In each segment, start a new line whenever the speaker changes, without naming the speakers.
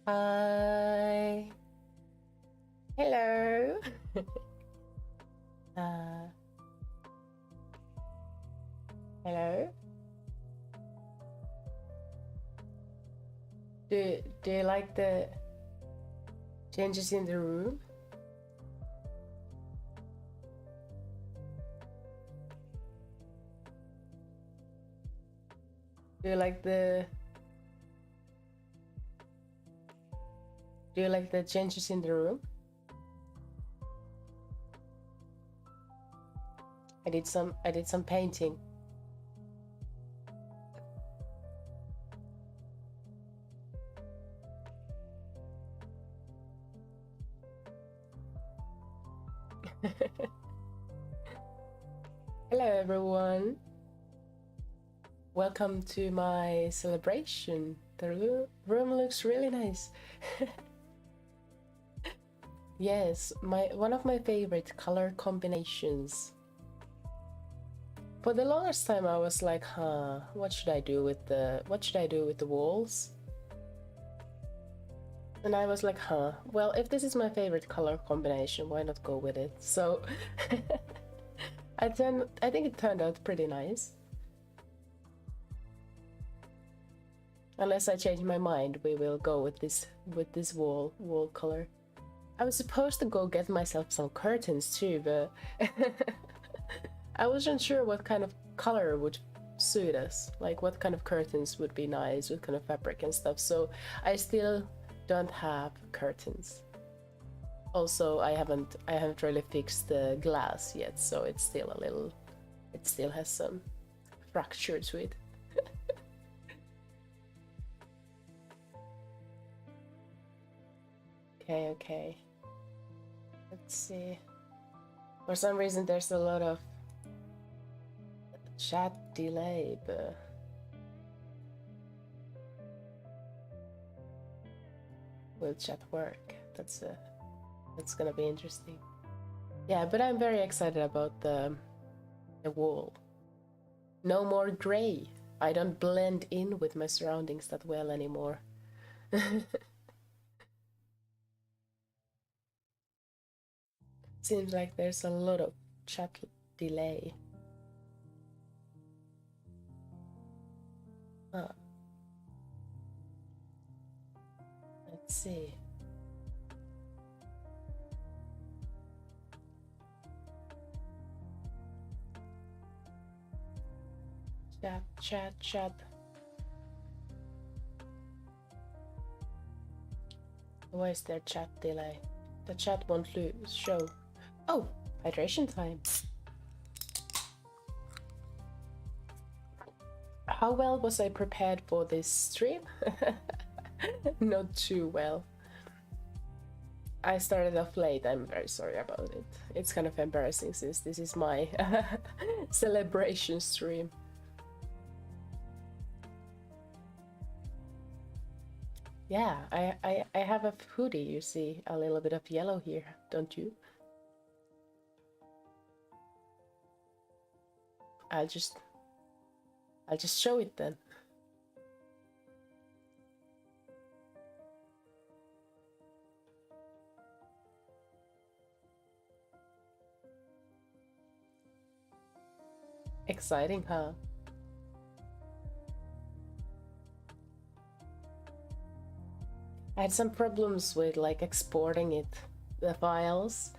Hi. Hello. Hello. Do you like the changes in the room? Do you like the changes in the room? I did some painting. Hello everyone. Welcome to my celebration. The room looks really nice. Yes, one of my favorite color combinations. For the longest time I was like, what should I do with the walls? And I was like, well, if this is my favorite color combination, why not go with it? So I think it turned out pretty nice. Unless I change my mind, we will go with this wall color. I was supposed to go get myself some curtains too, but I wasn't sure what kind of color would suit us, like what kind of curtains would be nice, what kind of fabric and stuff. So I still don't have curtains. Also, I haven't really fixed the glass yet, so it's still it still has some fracture to it. Okay. Let's see. For some reason there's a lot of chat delay, but will chat work? That's gonna be interesting. Yeah, but I'm very excited about the wall. No more gray. I don't blend in with my surroundings that well anymore. Seems like there's a lot of chat delay. Let's see. Chat. Why is there chat delay? The chat won't show. Oh, hydration time. How well was I prepared for this stream? Not too well. I started off late, I'm very sorry about it. It's kind of embarrassing since this is my celebration stream. Yeah, I have a hoodie, you see a little bit of yellow here, don't you? I'll just show it then. Exciting, huh? I had some problems with like exporting the files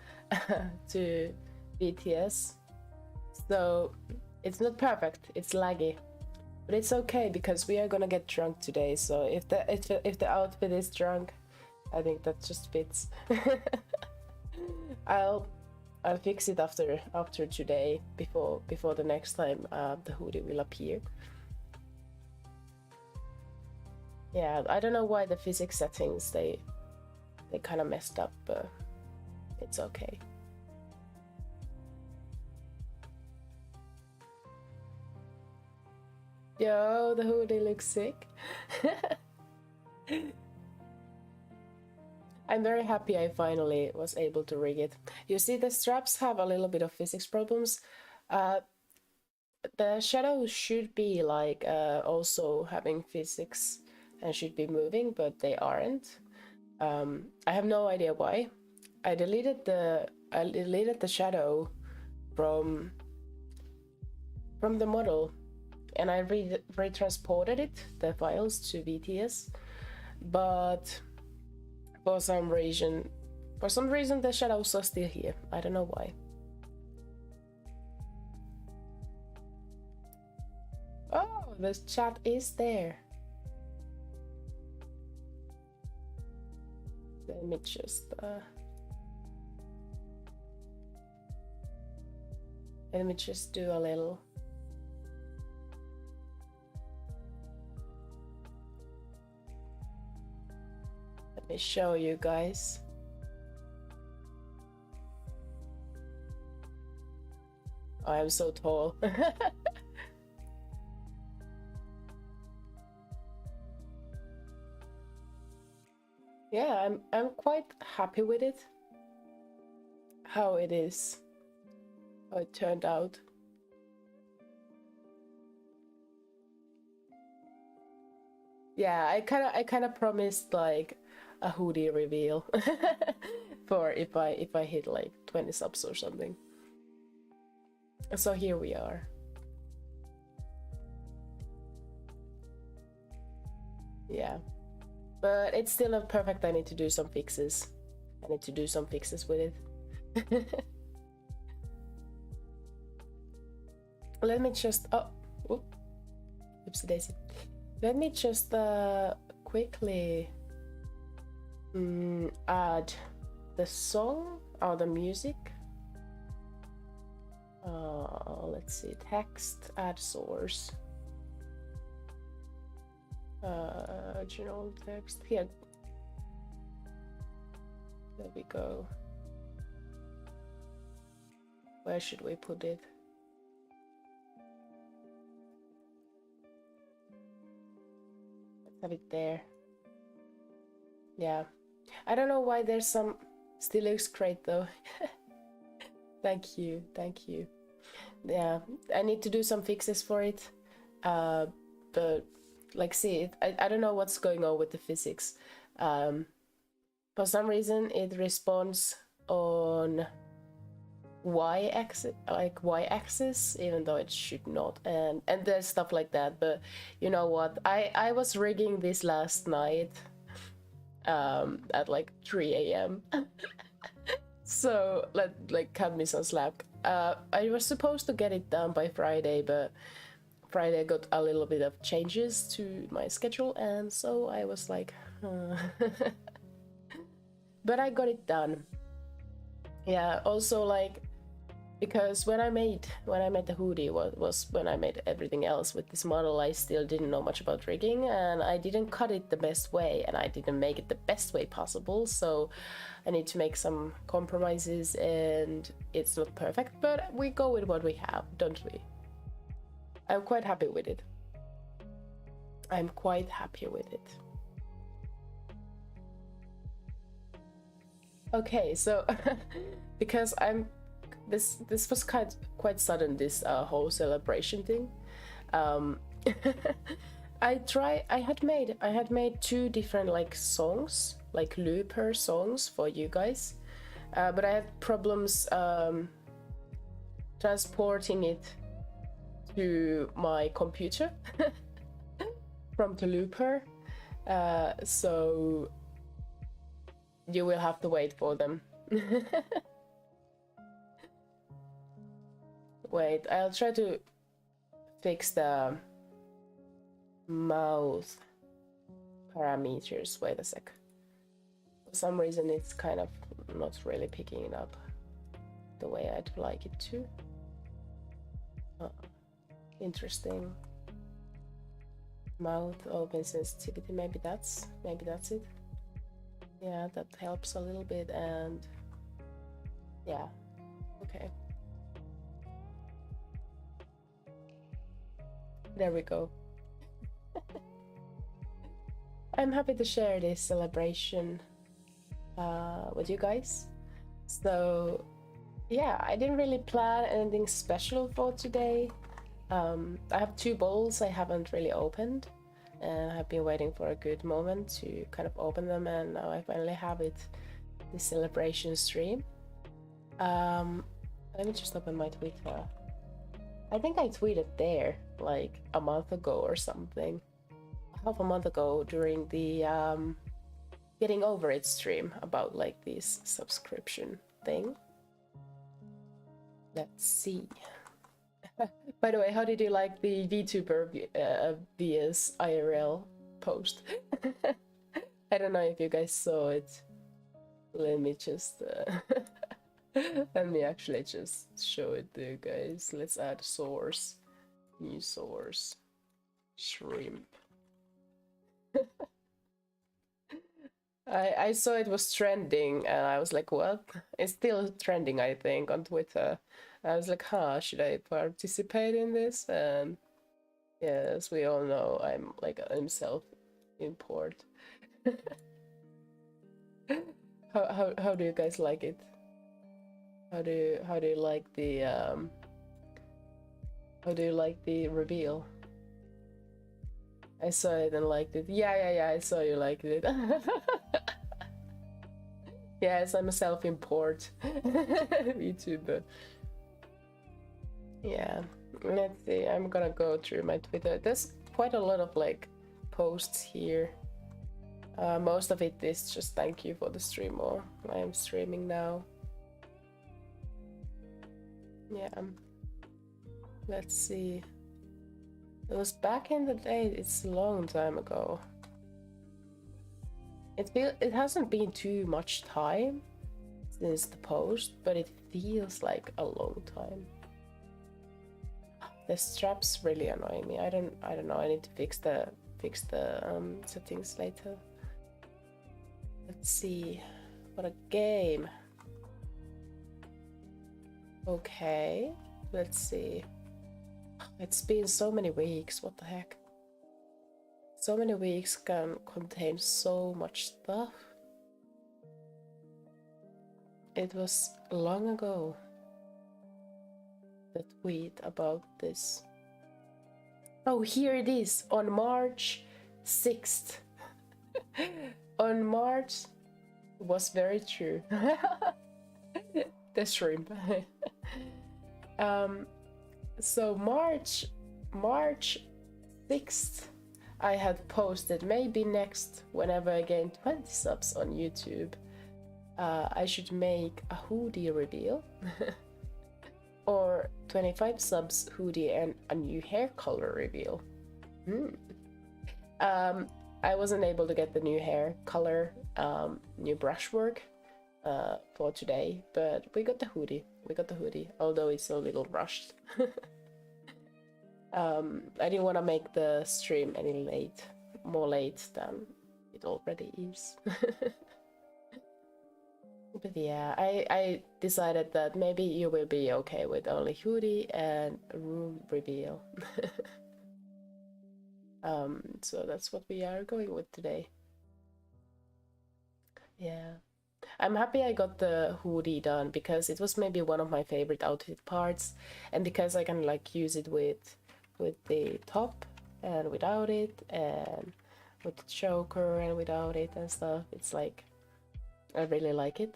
to BTS, so it's not perfect, it's laggy, but it's okay because we are gonna get drunk today. So if the outfit is drunk, I think that just fits. I'll fix it after today, before the next time the hoodie will appear. Yeah, I don't know why the physics settings they kind of messed up, but it's okay. Yo, the hoodie looks sick. I'm very happy I finally was able to rig it. You see, the straps have a little bit of physics problems. The shadows should be like also having physics and should be moving, but they aren't. I have no idea why. I deleted the shadow from the model, and I retransported the files to VTS, but for some reason the shadows are still here. I don't know why. Oh, the chat is there. Let me just do a little. Let me show you guys. I am so tall. Yeah, I'm quite happy with it. How it is. How it turned out. Yeah, I kind of promised like a Hoodie reveal for if I hit like 20 subs or something. So here we are. Yeah, but it's still not perfect. I need to do some fixes. With it. Let me just oopsie daisy. Let me just quickly add the song or the music. Let's see, text, add source. Original text here. There we go. Where should we put it? Let's have it there. Yeah, I don't know why there's some. Still looks great though. Thank you. Yeah, I need to do some fixes for it, but like, see, I don't know what's going on with the physics. For some reason it responds on y-axis, even though it should not, and there's stuff like that. But you know what, I was rigging this last night at like 3 a.m. So like cut me some slack. I was supposed to get it done by Friday, but Friday got a little bit of changes to my schedule, and so I was like but I got it done. Yeah, also like, because when I made the Hoodie was when I made everything else with this model, I still didn't know much about rigging, and I didn't cut it the best way, and I didn't make it the best way possible, so I need to make some compromises, and it's not perfect, but we go with what we have, don't we? I'm quite happy with it. Okay, so because this was quite sudden, this whole celebration thing. I had made 2 different like songs, like looper songs for you guys, but I had problems transporting it to my computer from the looper, so you will have to wait for them. Wait, I'll try to fix the mouth parameters. Wait a sec. For some reason it's kind of not really picking it up the way I'd like it to. Interesting. Mouth open sensitivity, maybe that's it. Yeah, that helps a little bit, and yeah, okay. There we go. I'm happy to share this celebration with you guys. So yeah, I didn't really plan anything special for today. I have 2 bowls I haven't really opened, and I've been waiting for a good moment to kind of open them, and now I finally have it. The celebration stream. Let me just open my Twitter. I think I tweeted there like a month ago or something. Half a month ago during the Getting Over It stream about like this subscription thing. Let's see. By the way, how did you like the VTuber vs IRL post? I don't know if you guys saw it. Let me just let me actually just show it to you guys. Let's add source, new source, shrimp. I saw it was trending and I was like, what? It's still trending, I think, on Twitter. I was like, huh, should I participate in this? And yes, we all know I'm self-import. How do you guys like it? How do you like the how do you like the reveal? I saw it and liked it. Yeah, I saw you liked it. Yes, I'm a self-import VTuber. Yeah, let's see. I'm gonna go through my Twitter. There's quite a lot of like posts here. Most of it is just thank you for the stream, or I am streaming now. Yeah, let's see. It was back in the day. It's a long time ago. It hasn't been too much time since the post, but it feels like a long time. The straps really annoy me. I don't know. I need to fix the settings later. Let's see. What a game. Okay, let's see. It's been so many weeks. What the heck? So many weeks can contain so much stuff. It was long ago. The tweet about this. Oh, here it is on March 6th. On March was very true. The shrimp. So March 6th, I had posted maybe next whenever I gain 20 subs on YouTube, I should make a hoodie reveal. Or 25 subs hoodie and a new hair color reveal. I wasn't able to get the new hair color, new brushwork for today, but we got the hoodie. Although it's a little rushed. I didn't want to make the stream any more late than it already is. But yeah, I decided that maybe you will be okay with only hoodie and room reveal. So that's what we are going with today. Yeah, I'm happy I got the hoodie done because it was maybe one of my favorite outfit parts, and because I can like use it with the top and without it, and with the choker and without it and stuff. It's like I really like it.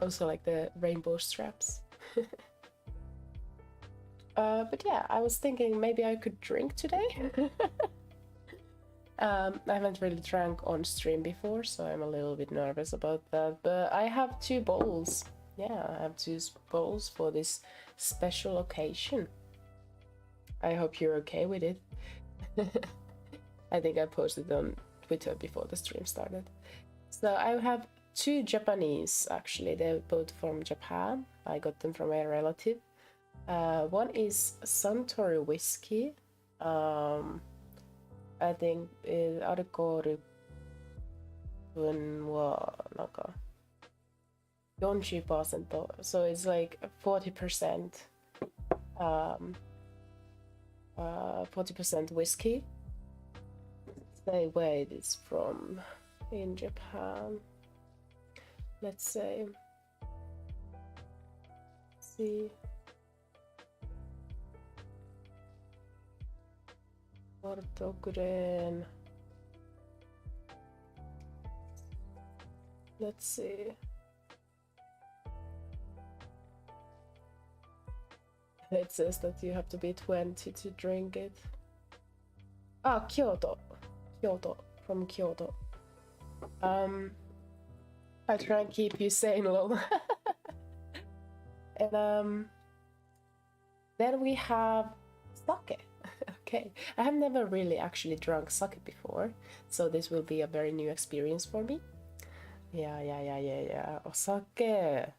Also like the rainbow straps. But yeah, I was thinking maybe I could drink today. I haven't really drank on stream before, so I'm a little bit nervous about that. But I have 2 bowls. Yeah, I have 2 bowls for this special occasion. I hope you're okay with it. I think I posted on Twitter before the stream started. So I have 2 Japanese, actually. They're both from Japan. I got them from a relative. One is Suntory whiskey. I think アルコール分はなんか 40%. So it's like 40%. 40% whiskey. Say where it is from in Japan. Let's say. Let's
し。 see. 。
Ortogren. Let's see. It says that you have to be 20 to drink it. Ah, Kyoto. Kyoto. From Kyoto. I try and keep you sane, lol. And then we have sake. Okay, I have never really actually drunk sake before, so this will be a very new experience for me. Yeah. Osake.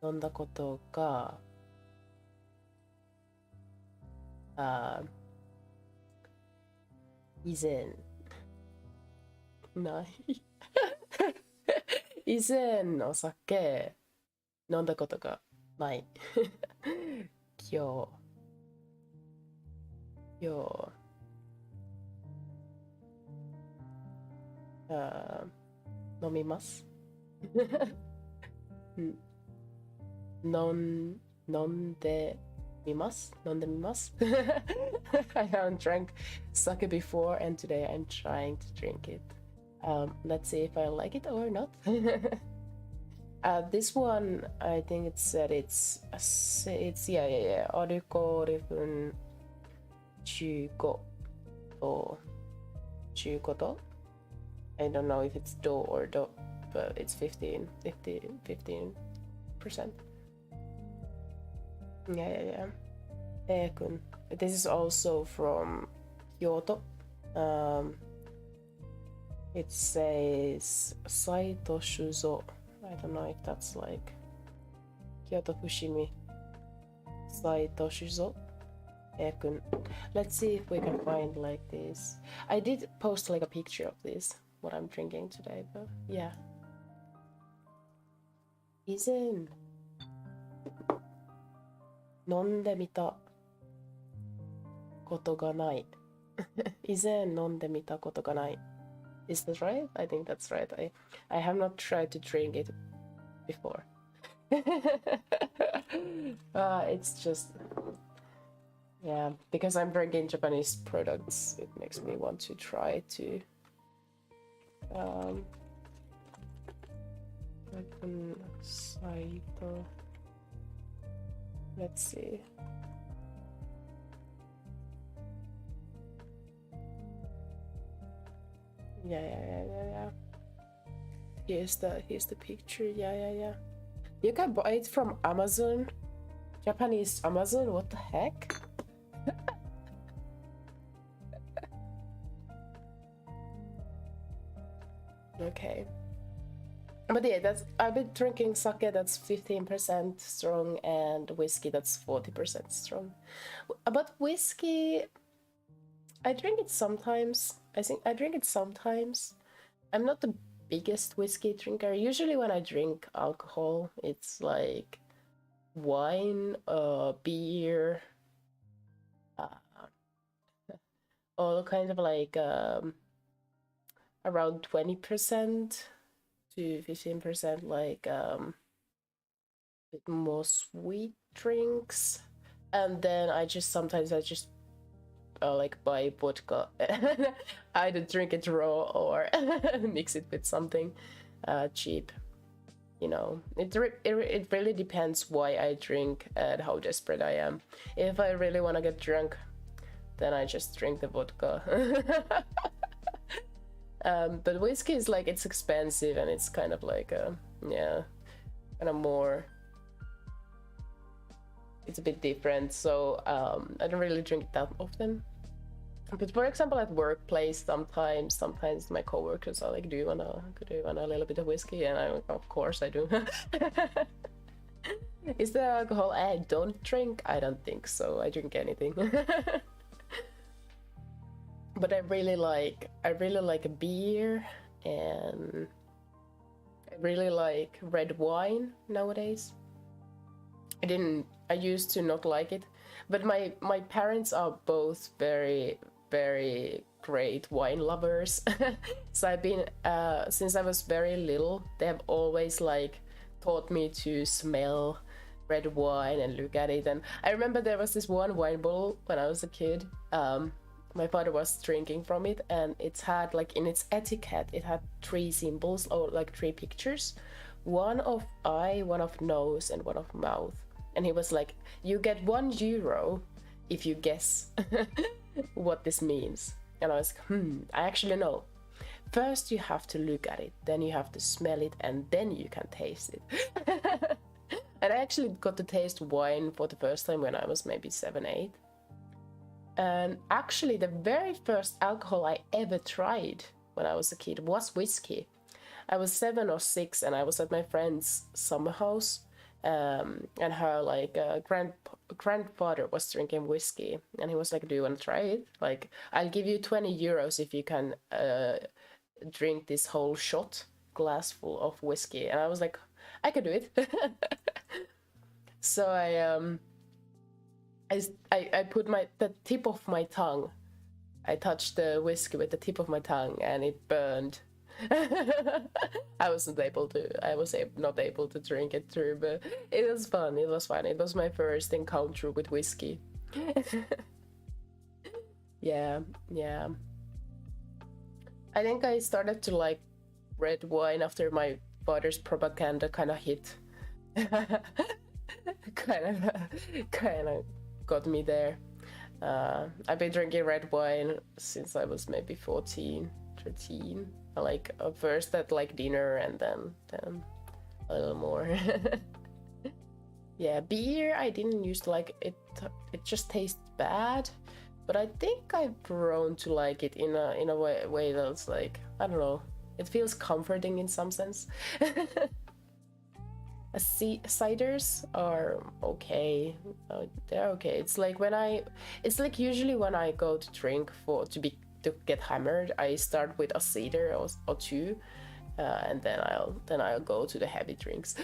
飲んだことが以前ない以前お酒飲んだことがない今日飲みます飲んでみます I haven't drank sake before and today I'm trying to drink it. Let's see if I like it or not. This one, I think it said it's alcohol 分15と15度 I don't know if it's do or do, but it's 15%. Yeah. This is also from Kyoto. It says Saito Shuzo. I don't know if that's like Kyoto Fushimi. Saito Shuzo. Let's see if we can find like this. I did post like a picture of this, what I'm drinking today, but yeah. 以前飲んでみたことがない以前飲んでみたことがない Is that right? I think that's right. I have not tried to drink it before. It's just, yeah, because I'm drinking Japanese products, it makes me want to try to let's see. Yeah. Here's the picture. Yeah. You can buy it from Amazon. Japanese Amazon? What the heck? Okay. But yeah, I've been drinking sake that's 15% strong and whiskey that's 40% strong. But whiskey, I drink it sometimes. I drink it sometimes. I'm not the biggest whiskey drinker. Usually when I drink alcohol, it's like wine, beer, all kind of like around 20% to 15% like bit more sweet drinks, and then I just sometimes like buy vodka. I either drink it raw or mix it with something cheap. You know, it really depends why I drink and how desperate I am. If I really want to get drunk, then I just drink the vodka. But whiskey is like, it's expensive and it's kind of like kind of more, it's a bit different, so I don't really drink it that often. But for example, at workplace, sometimes my coworkers are like, do you want a little bit of whiskey? And of course I do. Is there alcohol I don't drink? I don't think so. I drink anything. But I really like a beer, and I really like red wine nowadays. I used to not like it, but my parents are both very, very great wine lovers. So I've been since I was very little, they have always like taught me to smell red wine and look at it. And I remember there was this one wine bottle when I was a kid. My father was drinking from it, and it had like in its etiquette it had 3 symbols, or like 3 pictures, one of eye, one of nose, and one of mouth. And he was like, you get €1 if you guess what this means. And I was like, I actually know. First you have to look at it, then you have to smell it, and then you can taste it. And I actually got to taste wine for the first time when I was maybe 7, 8. And actually the very first alcohol I ever tried when I was a kid was whiskey. I was 7 or 6 and I was at my friend's summer house, and her like grandfather was drinking whiskey, and he was like, do you want to try it? Like, I'll give you €20 if you can drink this whole shot glass full of whiskey. And I was like, I could do it. So I put the tip of my tongue, I touched the whiskey with the tip of my tongue, and it burned. I was not able to drink it through, but it was fun. It was fun. It was my first encounter with whiskey. Yeah. I think I started to like red wine after my father's propaganda kind of hit. kind of got me there. I've been drinking red wine since I was maybe 14, 13. Like first at like dinner, and then a little more. Yeah, beer I didn't used to like it. It just tastes bad, but I think I've grown to like it in a way that's like, I don't know, it feels comforting in some sense. Ciders are okay. They're okay. It's like usually when I go to drink to get hammered, I start with a cider or 2, and then I'll go to the heavy drinks.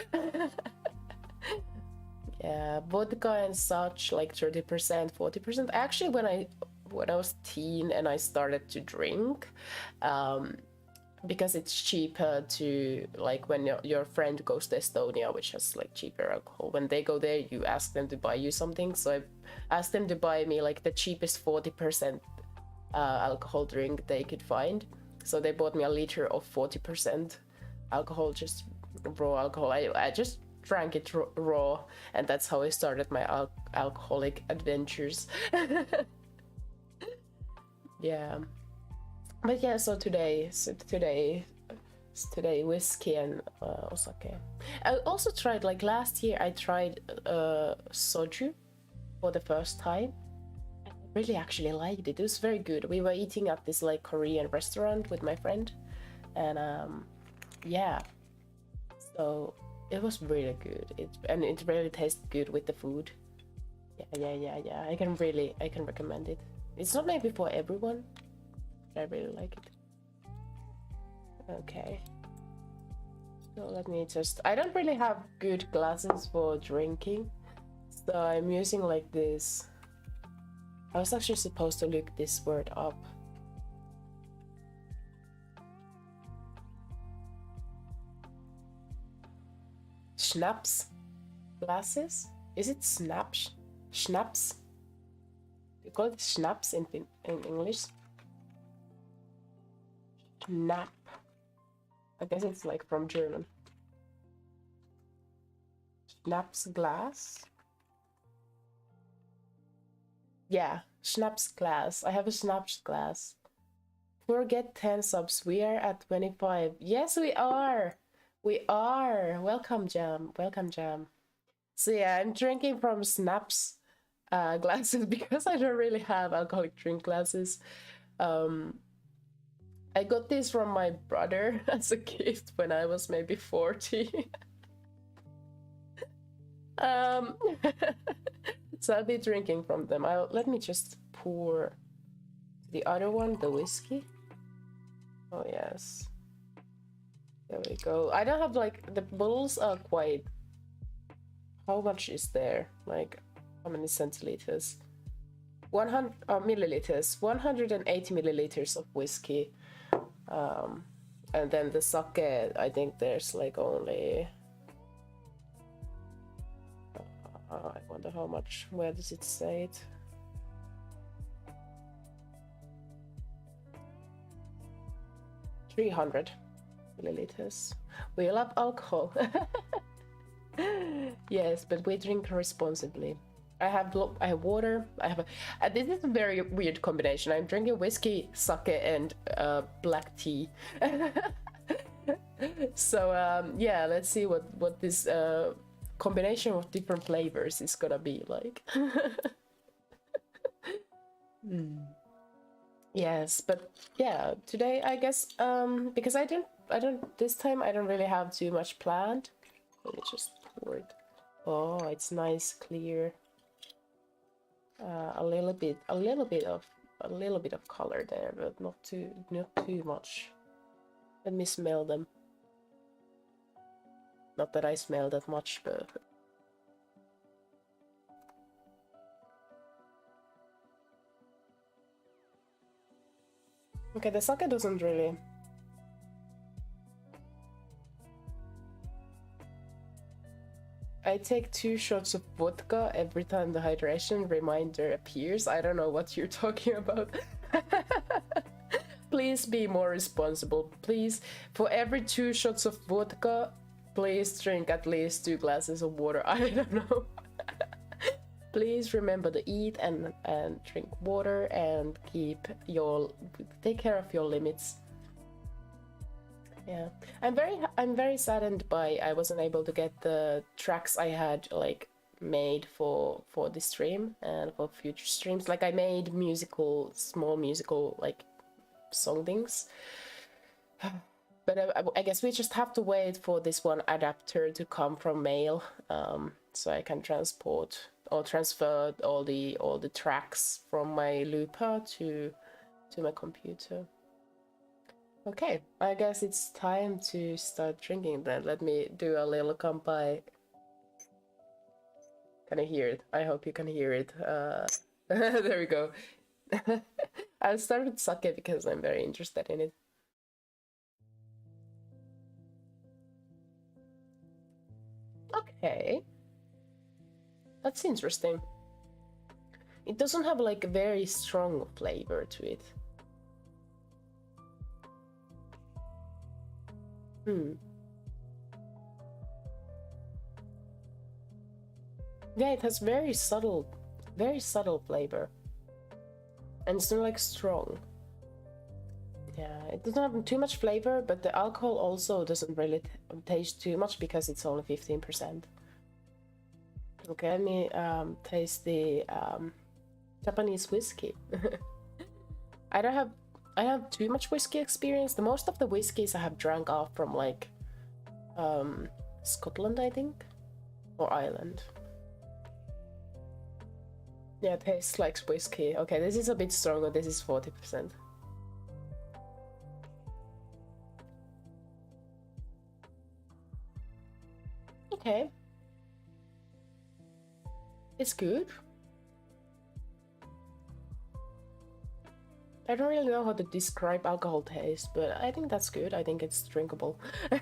Yeah, vodka and such, like 30%, 40%. Actually, when I was teen and I started to drink, because it's cheaper to, like, when your friend goes to Estonia, which has like cheaper alcohol, when they go there you ask them to buy you something. So I asked them to buy me like the cheapest 40% alcohol drink they could find. So they bought me a liter of 40% alcohol, just raw alcohol. I just drank it raw, and that's how I started my alcoholic adventures. Yeah. But yeah, so today whiskey and osake. I also tried, like last year I tried soju for the first time. I really actually liked it. It was very good. We were eating at this like Korean restaurant with my friend, and yeah, so it was really good. It really tastes good with the food. Yeah. I can recommend it. It's not maybe for everyone, but I really like it. Okay. So let me I don't really have good glasses for drinking, so I'm using like this. I was actually supposed to look this word up. Schnapps glasses? Is it schnapps? You call it schnapps in English? Schnapp. I guess it's like from German. Schnapps glass? Yeah, schnapps glass. I have a schnapps glass. Forget 10 subs. We are at 25. Yes, we are. We are. Welcome, Jam. So yeah, I'm drinking from Snaps glasses because I don't really have alcoholic drink glasses. I got this from my brother as a gift when I was maybe 40. So I'll be drinking from them. Let me just pour the other one, the whiskey. Oh yes. There we go. I don't have like, the bottles are quite, how much is there? Like, how many centiliters? 100 milliliters. 180 milliliters of whiskey. And then the sake, I think there's like only I wonder how much. Where does it say it? $300 milliliters. We love alcohol. Yes, but we drink responsibly. I have water. I have this is a very weird combination. I'm drinking whiskey, sake, and black tea. So yeah, let's see what this combination of different flavors is gonna be like. Yes, but yeah, today I guess because I don't this time I don't really have too much planned. Let me just pour it. Oh, it's nice, clear. A little bit of color there, but not too much. Let me smell them. Not that I smell that much, but okay, the sake doesn't really. I take 2 shots of vodka every time the hydration reminder appears. I don't know what you're talking about. Please be more responsible. Please, for every 2 shots of vodka, please drink at least 2 glasses of water. I don't know. Please remember to eat and drink water and take care of your limits. Yeah, I'm very saddened by I wasn't able to get the tracks I had like made for this stream and for future streams. Like I made small musical like song things, but I guess we just have to wait for this one adapter to come from mail, so I can transport or transfer all the tracks from my looper to my computer. Okay, I guess it's time to start drinking then. Let me do a little kanpai. Can I hear it? I hope you can hear it. There we go. I'll start with sake because I'm very interested in it. Okay. That's interesting. It doesn't have like a very strong flavor to it. Yeah, it has very subtle flavor. And it's not like strong. Yeah, it doesn't have too much flavor, but the alcohol also doesn't really taste too much because it's only 15%. Okay, let me taste the Japanese whiskey. I don't have too much whiskey experience. The most of the whiskeys I have drank are from like Scotland, I think, or Ireland. Yeah, it tastes like whiskey. Okay, this is a bit stronger. This is 40%. Okay. It's good. I don't really know how to describe alcohol taste, but I think that's good. I think it's drinkable. I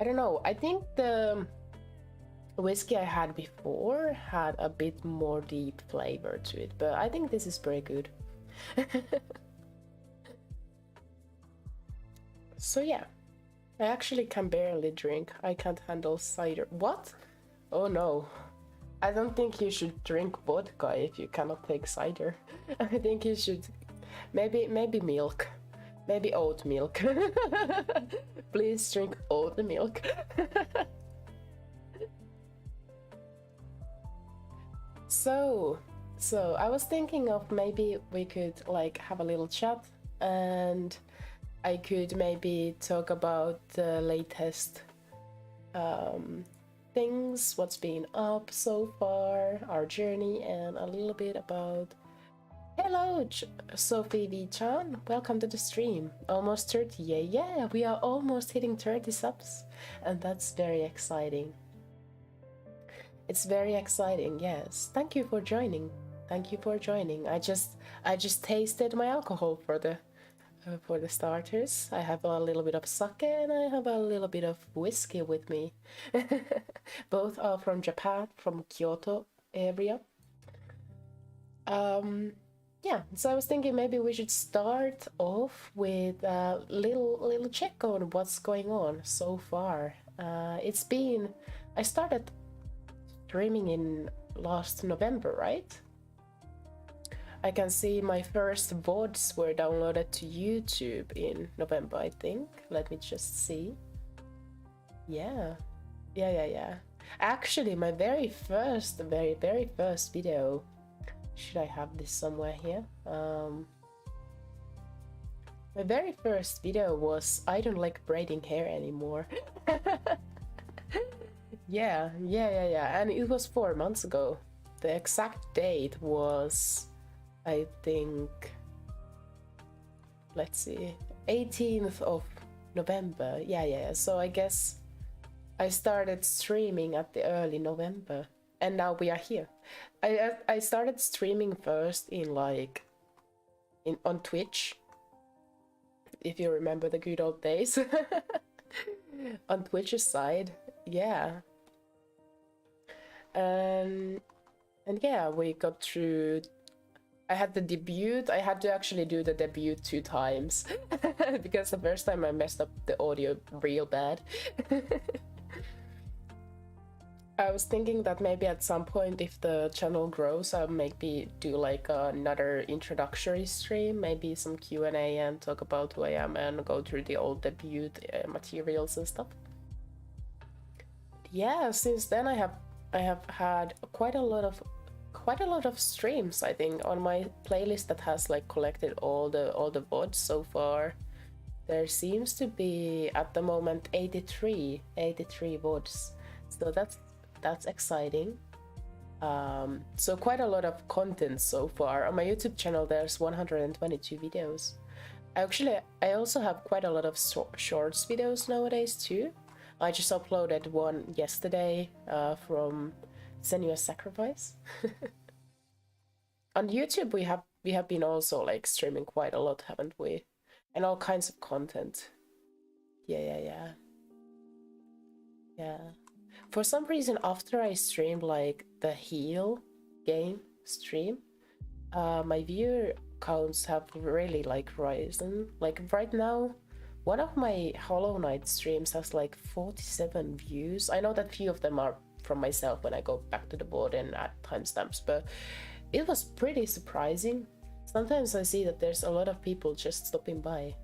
don't know. I think the whiskey I had before had a bit more deep flavor to it, but I think this is pretty good. So yeah, I actually can barely drink. I can't handle cider. What? Oh no. I don't think you should drink vodka if you cannot take cider. I think you should maybe milk. Maybe oat milk. Please drink oat milk. So I was thinking of maybe we could like have a little chat and I could maybe talk about the latest things, what's been up so far, our journey, and a little bit about... Hello, Sophie V-chan, welcome to the stream. Almost 30, yeah, we are almost hitting 30 subs, and that's very exciting. It's very exciting, yes. Thank you for joining. Thank you for joining. I just tasted my alcohol for the For the starters, I have a little bit of sake and I have a little bit of whiskey with me. Both are from Japan, from Kyoto area. Yeah, so I was thinking maybe we should start off with a little check on what's going on so far. I started streaming in last November, right? I can see my first VODs were downloaded to YouTube in November, I think. Let me just see. Yeah. Actually, my very first video. Should I have this somewhere here? My very first video was I don't like braiding hair anymore. Yeah. And it was 4 months ago. The exact date was, I think, let's see, 18th of November. Yeah. So I guess I started streaming at the early November, and now we are here. I started streaming first on Twitch, if you remember the good old days. On Twitch's side, yeah. And yeah, we got through. I had the debut. I had to actually do the debut 2 times because the first time I messed up the audio real bad. I was thinking that maybe at some point, if the channel grows, I'll maybe do like another introductory stream, maybe some Q&A and talk about who I am and go through the old debut materials and stuff. Yeah, since then I have had quite a lot of streams, I think, on my playlist that has like collected all the VODs so far. There seems to be at the moment 83 VODs, so that's exciting. So quite a lot of content so far. On my YouTube channel there's 122 videos. I also have quite a lot of shorts videos nowadays too. I just uploaded one yesterday from Senua's Sacrifice. On YouTube we have been also like streaming quite a lot, haven't we? And all kinds of content. Yeah. For some reason, after I streamed like the Heal game stream, my viewer counts have really like risen. Like right now, one of my Hollow Knight streams has like 47 views. I know that few of them are from myself when I go back to the board and add timestamps, but it was pretty surprising. Sometimes I see that there's a lot of people just stopping by.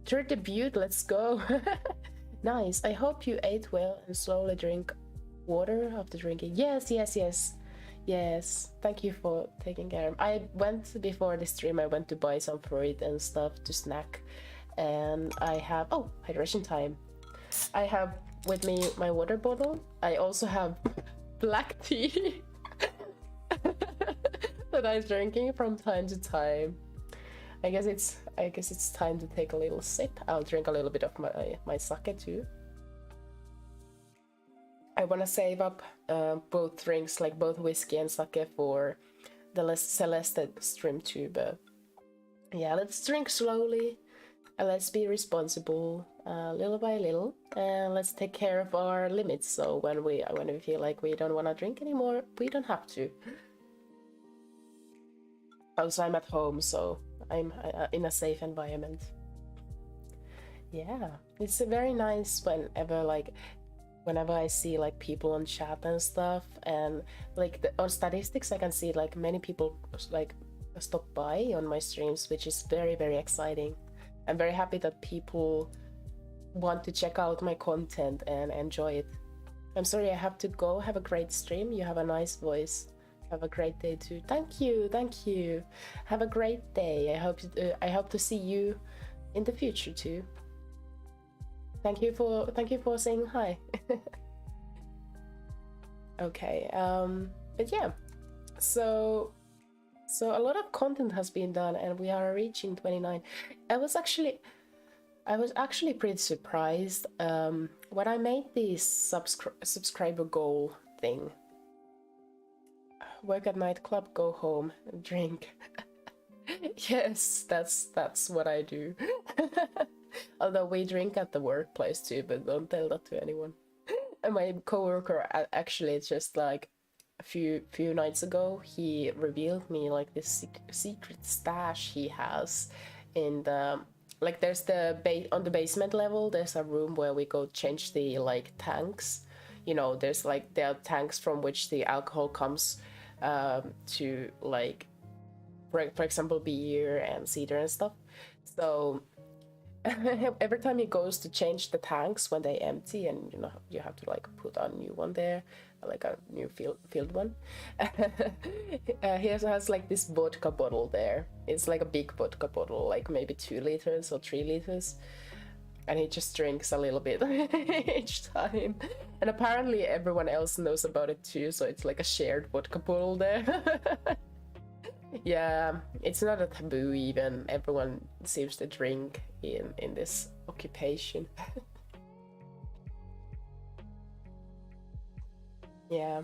Third debut, let's go. Nice. I hope you ate well and slowly drink water after drinking. Yes. Thank you for taking care. I went before the stream. I went to buy some fruit and stuff to snack, and I have hydration time. I have with me my water bottle. I also have black tea that I'm drinking from time to time. I guess it's time to take a little sip. I'll drink a little bit of my sake too. I want to save up both drinks, like both whiskey and sake, for the Celeste stream too. But yeah, let's drink slowly and let's be responsible, little by little, and let's take care of our limits. So when we feel like we don't want to drink anymore, we don't have to. Also, I'm at home, so I'm in a safe environment. Yeah, it's very nice whenever I see like people on chat and stuff, and like on statistics I can see like many people like stop by on my streams, which is very, very exciting. I'm very happy that people want to check out my content and enjoy it. I'm sorry I have to go. Have a great stream. You have a nice voice. Have a great day too. Thank you. Have a great day. I hope to see you in the future too. Thank you for saying hi. Okay. But yeah. So a lot of content has been done, and we are reaching 29. I was actually pretty surprised when I made this subscriber goal thing. Work at night, club, go home, drink. Yes, that's what I do. Although we drink at the workplace too, but don't tell that to anyone. And my coworker actually just like a few nights ago, he revealed me like this secret stash he has in the like there's the on the basement level. There's a room where we go change the like tanks. You know, there's like there are tanks from which the alcohol comes to like for example beer and cider and stuff. So every time he goes to change the tanks when they empty, and you know you have to like put a new one there, like a new filled one. He has like this vodka bottle there. It's like a big vodka bottle, like maybe 2 liters or 3 liters, and he just drinks a little bit each time. And apparently everyone else knows about it too, so it's like a shared vodka bottle there. Yeah, it's not a taboo even. Everyone seems to drink in this occupation. Yeah,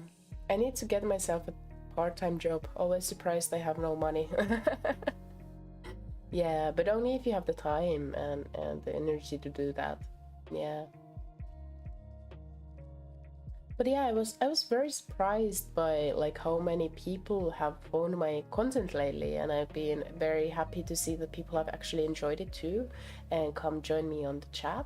I need to get myself a part-time job. Always surprised I have no money. Yeah, but only if you have the time and the energy to do that. Yeah. But yeah, I was very surprised by like how many people have found my content lately, and I've been very happy to see that people have actually enjoyed it too and come join me on the chat.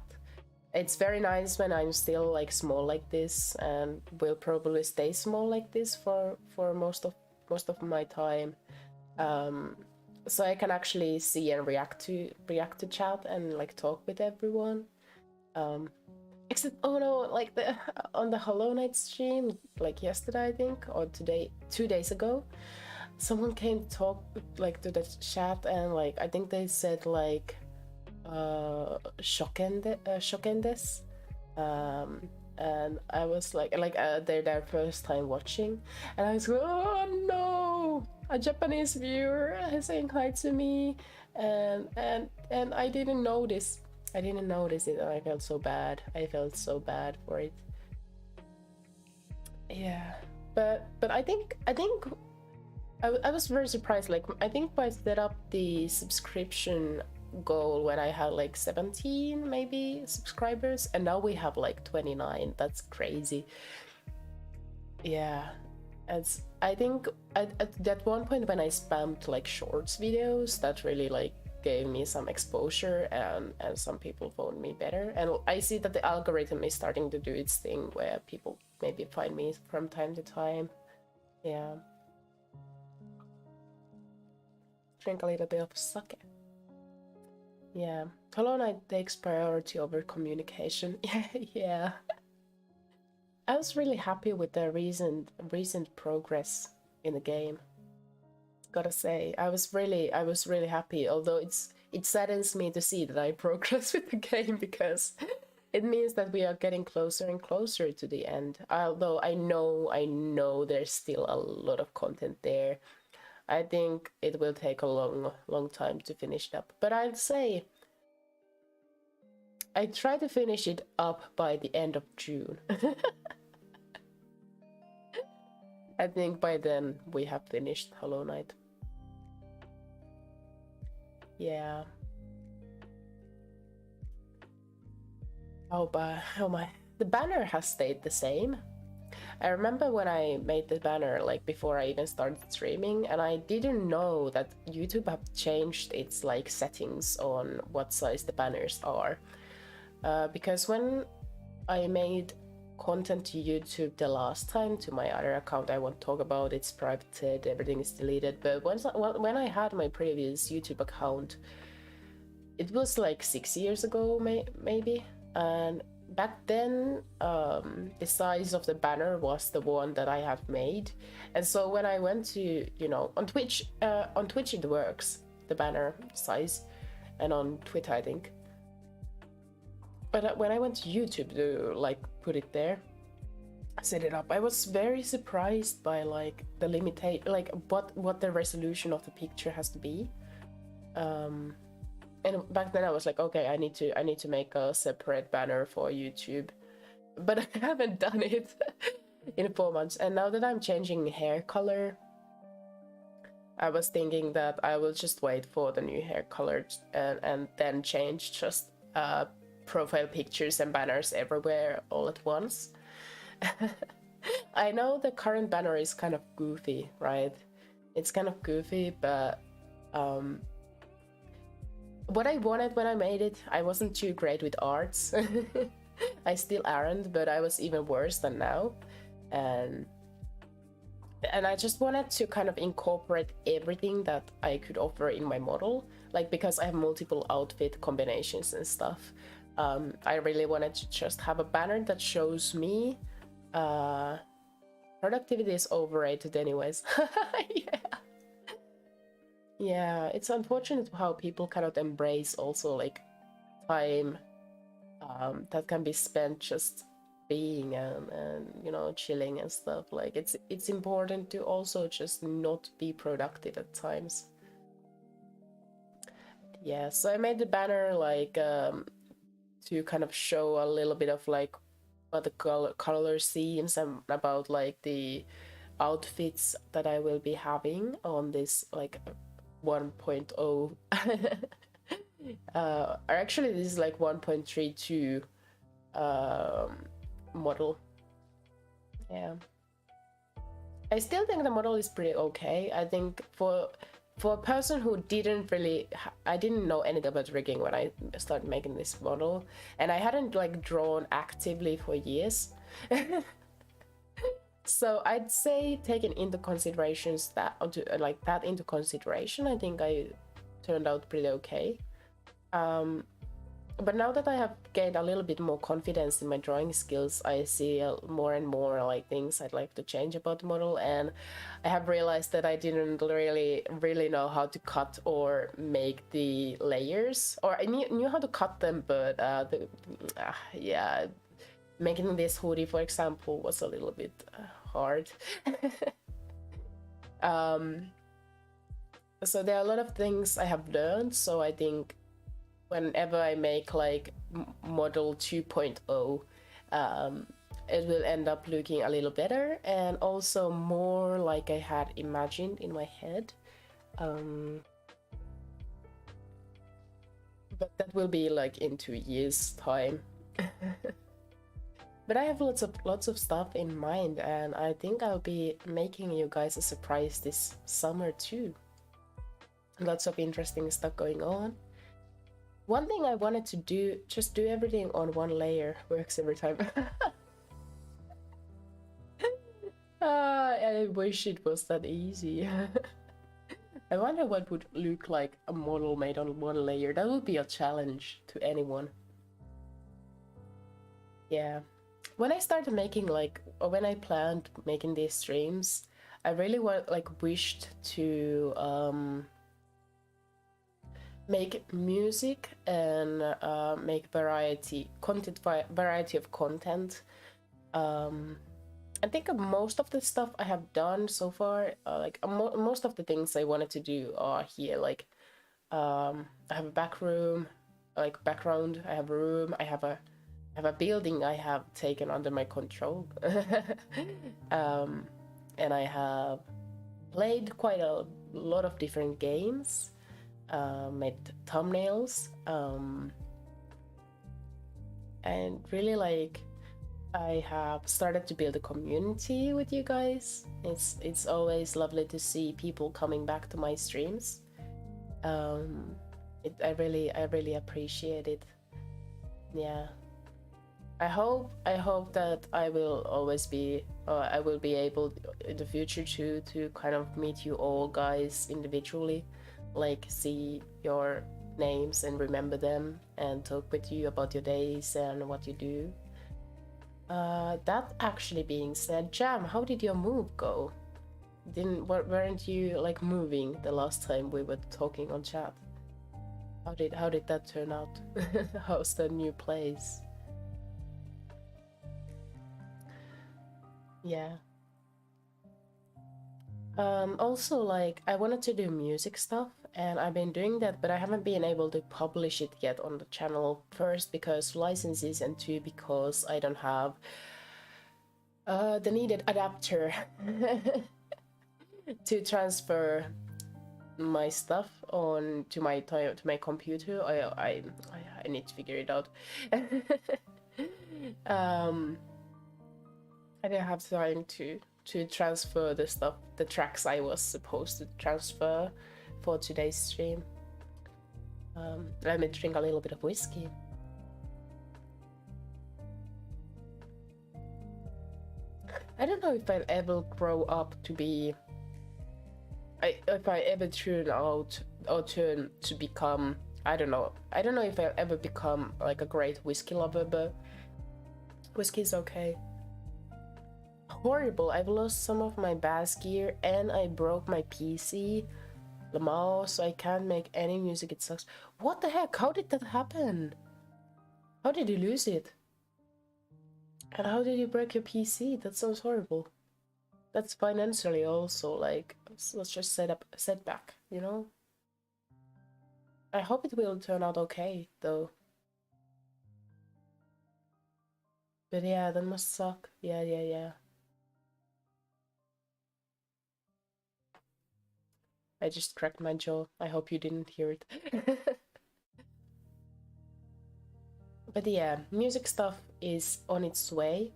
It's very nice when I'm still like small like this, and will probably stay small like this for most of my time. So I can actually see and react to chat and like talk with everyone. Except, oh no, like the on the Hollow Knight stream, like yesterday I think, or today, 2 days ago, someone came to talk like to the chat, and like I think they said like shockendes, and I was like they're their first time watching, and I was like, oh no, a Japanese viewer saying hi to me, and I didn't notice. I didn't notice it, and I felt so bad. I felt so bad for it. Yeah, but I think I was very surprised. Like I think I set up the subscription goal when I had like 17 maybe subscribers, and now we have like 29. That's crazy. Yeah, as I think at that one point when I spammed like shorts videos, that really like gave me some exposure, and some people found me better, and I see that the algorithm is starting to do its thing where people maybe find me from time to time. Yeah, drink a little bit of sake. Yeah, Hollow Knight takes priority over communication. Yeah, I was really happy with the recent progress in the game. Gotta say, I was really happy, although it saddens me to see that I progress with the game, because it means that we are getting closer and closer to the end. Although I know there's still a lot of content there. I think it will take a long time to finish it up, but I'd say I try to finish it up by the end of June. I think by then we have finished Hollow Knight. Yeah. Oh my. The banner has stayed the same. I remember when I made the banner, like before I even started streaming, and I didn't know that YouTube have changed its like settings on what size the banners are. Because when I made content to YouTube the last time, to my other account I won't talk about, it's privated, everything is deleted, but when I had my previous YouTube account, it was like 6 years ago maybe, and back then the size of the banner was the one that I have made. And so when I went to, you know, on Twitch it works, the banner size, and on Twitter I think. But when I went to YouTube to like put it there, set it up, I was very surprised by like the limitation, like what the resolution of the picture has to be. And back then I was like, okay, I need to make a separate banner for YouTube, but I haven't done it in 4 months. And now that I'm changing hair color, I was thinking that I will just wait for the new hair color and then change just profile pictures and banners everywhere all at once. I know the current banner is kind of goofy, right? It's kind of goofy, but what I wanted when I made it, I wasn't too great with arts. I still aren't, but I was even worse than now. And I just wanted to kind of incorporate everything that I could offer in my model, like because I have multiple outfit combinations and stuff. I really wanted to just have a banner that shows me productivity is overrated anyways. Yeah, it's unfortunate how people cannot embrace also like time that can be spent just being and you know, chilling and stuff. Like it's important to also just not be productive at times. Yeah, so I made the banner like to kind of show a little bit of like what the color schemes and about like the outfits that I will be having on this like 1.0 actually this is like 1.32 model. Yeah, I still think the model is pretty okay. I think for a person who didn't really, I didn't know anything about rigging when I started making this model, and I hadn't like drawn actively for years. So I'd say taking into considerations that, like that into consideration, I think I turned out pretty okay. But now that I have gained a little bit more confidence in my drawing skills, I see more and more like things I'd like to change about the model, and I have realized that I didn't really know how to cut or make the layers, or I knew how to cut them, but yeah, making this hoodie, for example, was a little bit hard. So there are a lot of things I have learned, so I think whenever I make like model 2.0, it will end up looking a little better and also more like I had imagined in my head. But that will be like in 2 years time. But I have lots of stuff in mind, and I think I'll be making you guys a surprise this summer too. Lots of interesting stuff going on. One thing I wanted to do, just do everything on one layer, works every time. I wish it was that easy. I wonder what would look like a model made on one layer. That would be a challenge to anyone. Yeah. When I started making like, or when I planned making these streams, I really wished to make music and make variety of content. I think most of the stuff I have done so far, most of the things I wanted to do are here. Like I have a back room, like background. I have a room. I have a building I have taken under my control. And I have played quite a lot of different games, made thumbnails, and really like I have started to build a community with you guys. It's always lovely to see people coming back to my streams. I really appreciate it. Yeah. I hope that I will always be, I will be able in the future to kind of meet you all guys individually, like see your names and remember them and talk with you about your days and what you do. That actually being said, Jam, how did your move go? Weren't you like moving the last time we were talking on chat? How did that turn out? How's the new place? Yeah. Also, like, I wanted to do music stuff, and I've been doing that, but I haven't been able to publish it yet on the channel. First, because licenses, and two, because I don't have the needed adapter to transfer my stuff on to my computer. I need to figure it out. I didn't have time to transfer the stuff, the tracks I was supposed to transfer for today's stream. Let me drink a little bit of whiskey. I don't know if I'll ever grow up to be. If I ever turn out or turn to become. I don't know. I don't know if I'll ever become like a great whiskey lover, but whiskey is okay. Horrible. I've lost some of my bass gear and I broke my PC, the mouse, so I can't make any music. It sucks. What the heck? How did that happen? How did you lose it? And how did you break your PC? That sounds horrible. That's financially also like, let's just set up a setback, you know? I hope it will turn out okay, though. But yeah, that must suck. Yeah. I just cracked my jaw. I hope you didn't hear it. But yeah, music stuff is on its way.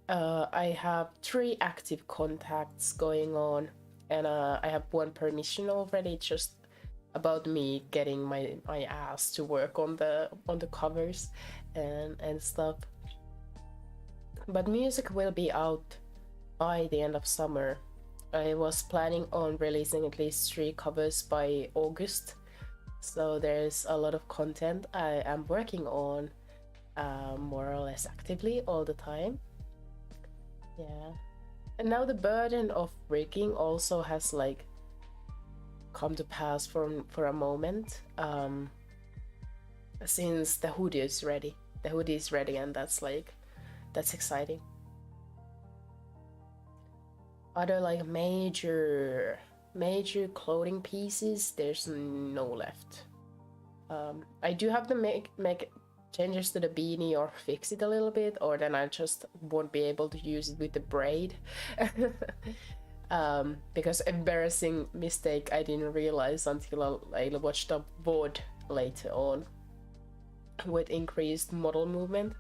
I have 3 active contacts going on, and I have 1 permission already. Just about me getting my ass to work on the covers and stuff. But music will be out by the end of summer. I was planning on releasing at least 3 covers by August, so there's a lot of content I am working on more or less actively all the time. Yeah, and now the burden of rigging also has like come to pass for a moment, since the hoodie is ready. The hoodie is ready, and that's exciting. Other like major clothing pieces, there's no left. I do have to make changes to the beanie or fix it a little bit, or then I just won't be able to use it with the braid. Because embarrassing mistake I didn't realize until I watched a VOD later on with increased model movement.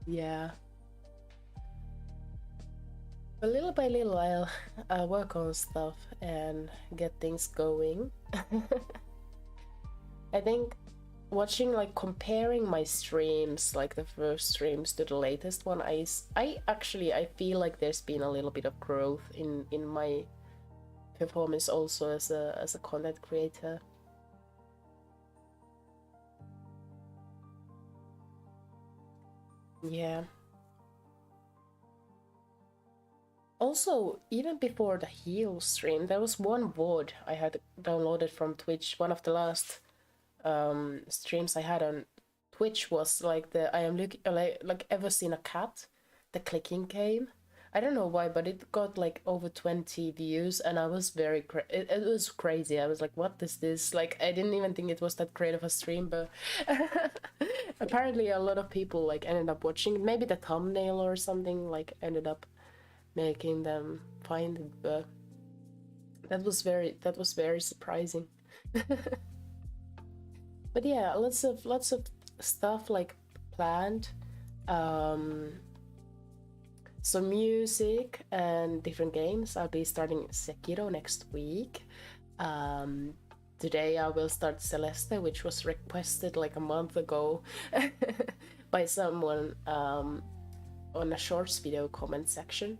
Yeah. But little by little I'll work on stuff and get things going. I think watching, like, comparing my streams, like the first streams to the latest one, I feel like there's been a little bit of growth in my performance also as a content creator. Yeah. Also, even before the heel stream, there was one VOD I had downloaded from Twitch. One of the last streams I had on Twitch was like the I am looking like ever seen a cat, the clicking game. I don't know why, but it got like over 20 views, and I was very it was crazy. I was like, what is this? Like, I didn't even think it was that great of a stream, but apparently a lot of people like ended up watching. Maybe the thumbnail or something like ended up making them find it, but that was very surprising. But yeah, lots of stuff like planned. Some music and different games. I'll be starting Sekiro next week. Today I will start Celeste, which was requested like a month ago by someone on a shorts video comment section.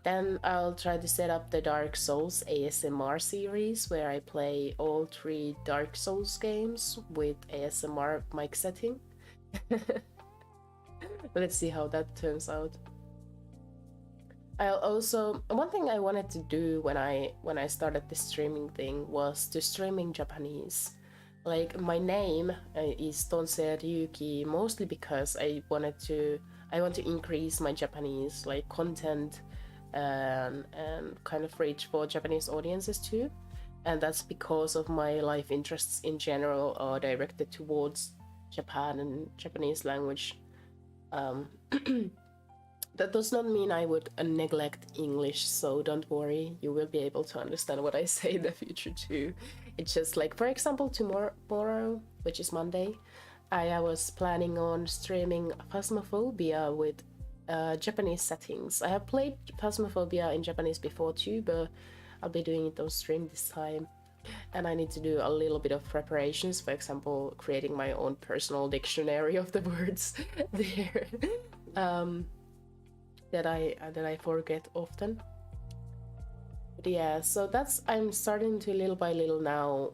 Then I'll try to set up the Dark Souls ASMR series, where I play all 3 Dark Souls games with ASMR mic setting. Let's see how that turns out. I'll also, one thing I wanted to do when I started the streaming thing was to stream in Japanese. Like, my name is Tonsei Ryūki mostly because I want to increase my Japanese like content and kind of reach for Japanese audiences too. And that's because of my life interests in general are directed towards Japan and Japanese language. That does not mean I would neglect English, so don't worry, you will be able to understand what I say in the future too. It's just like, for example, tomorrow, which is Monday, I was planning on streaming Phasmophobia with Japanese settings. I have played Phasmophobia in Japanese before too, but I'll be doing it on stream this time. And I need to do a little bit of preparations, for example, creating my own personal dictionary of the words there. That I forget often. But yeah, so that's, I'm starting to little by little now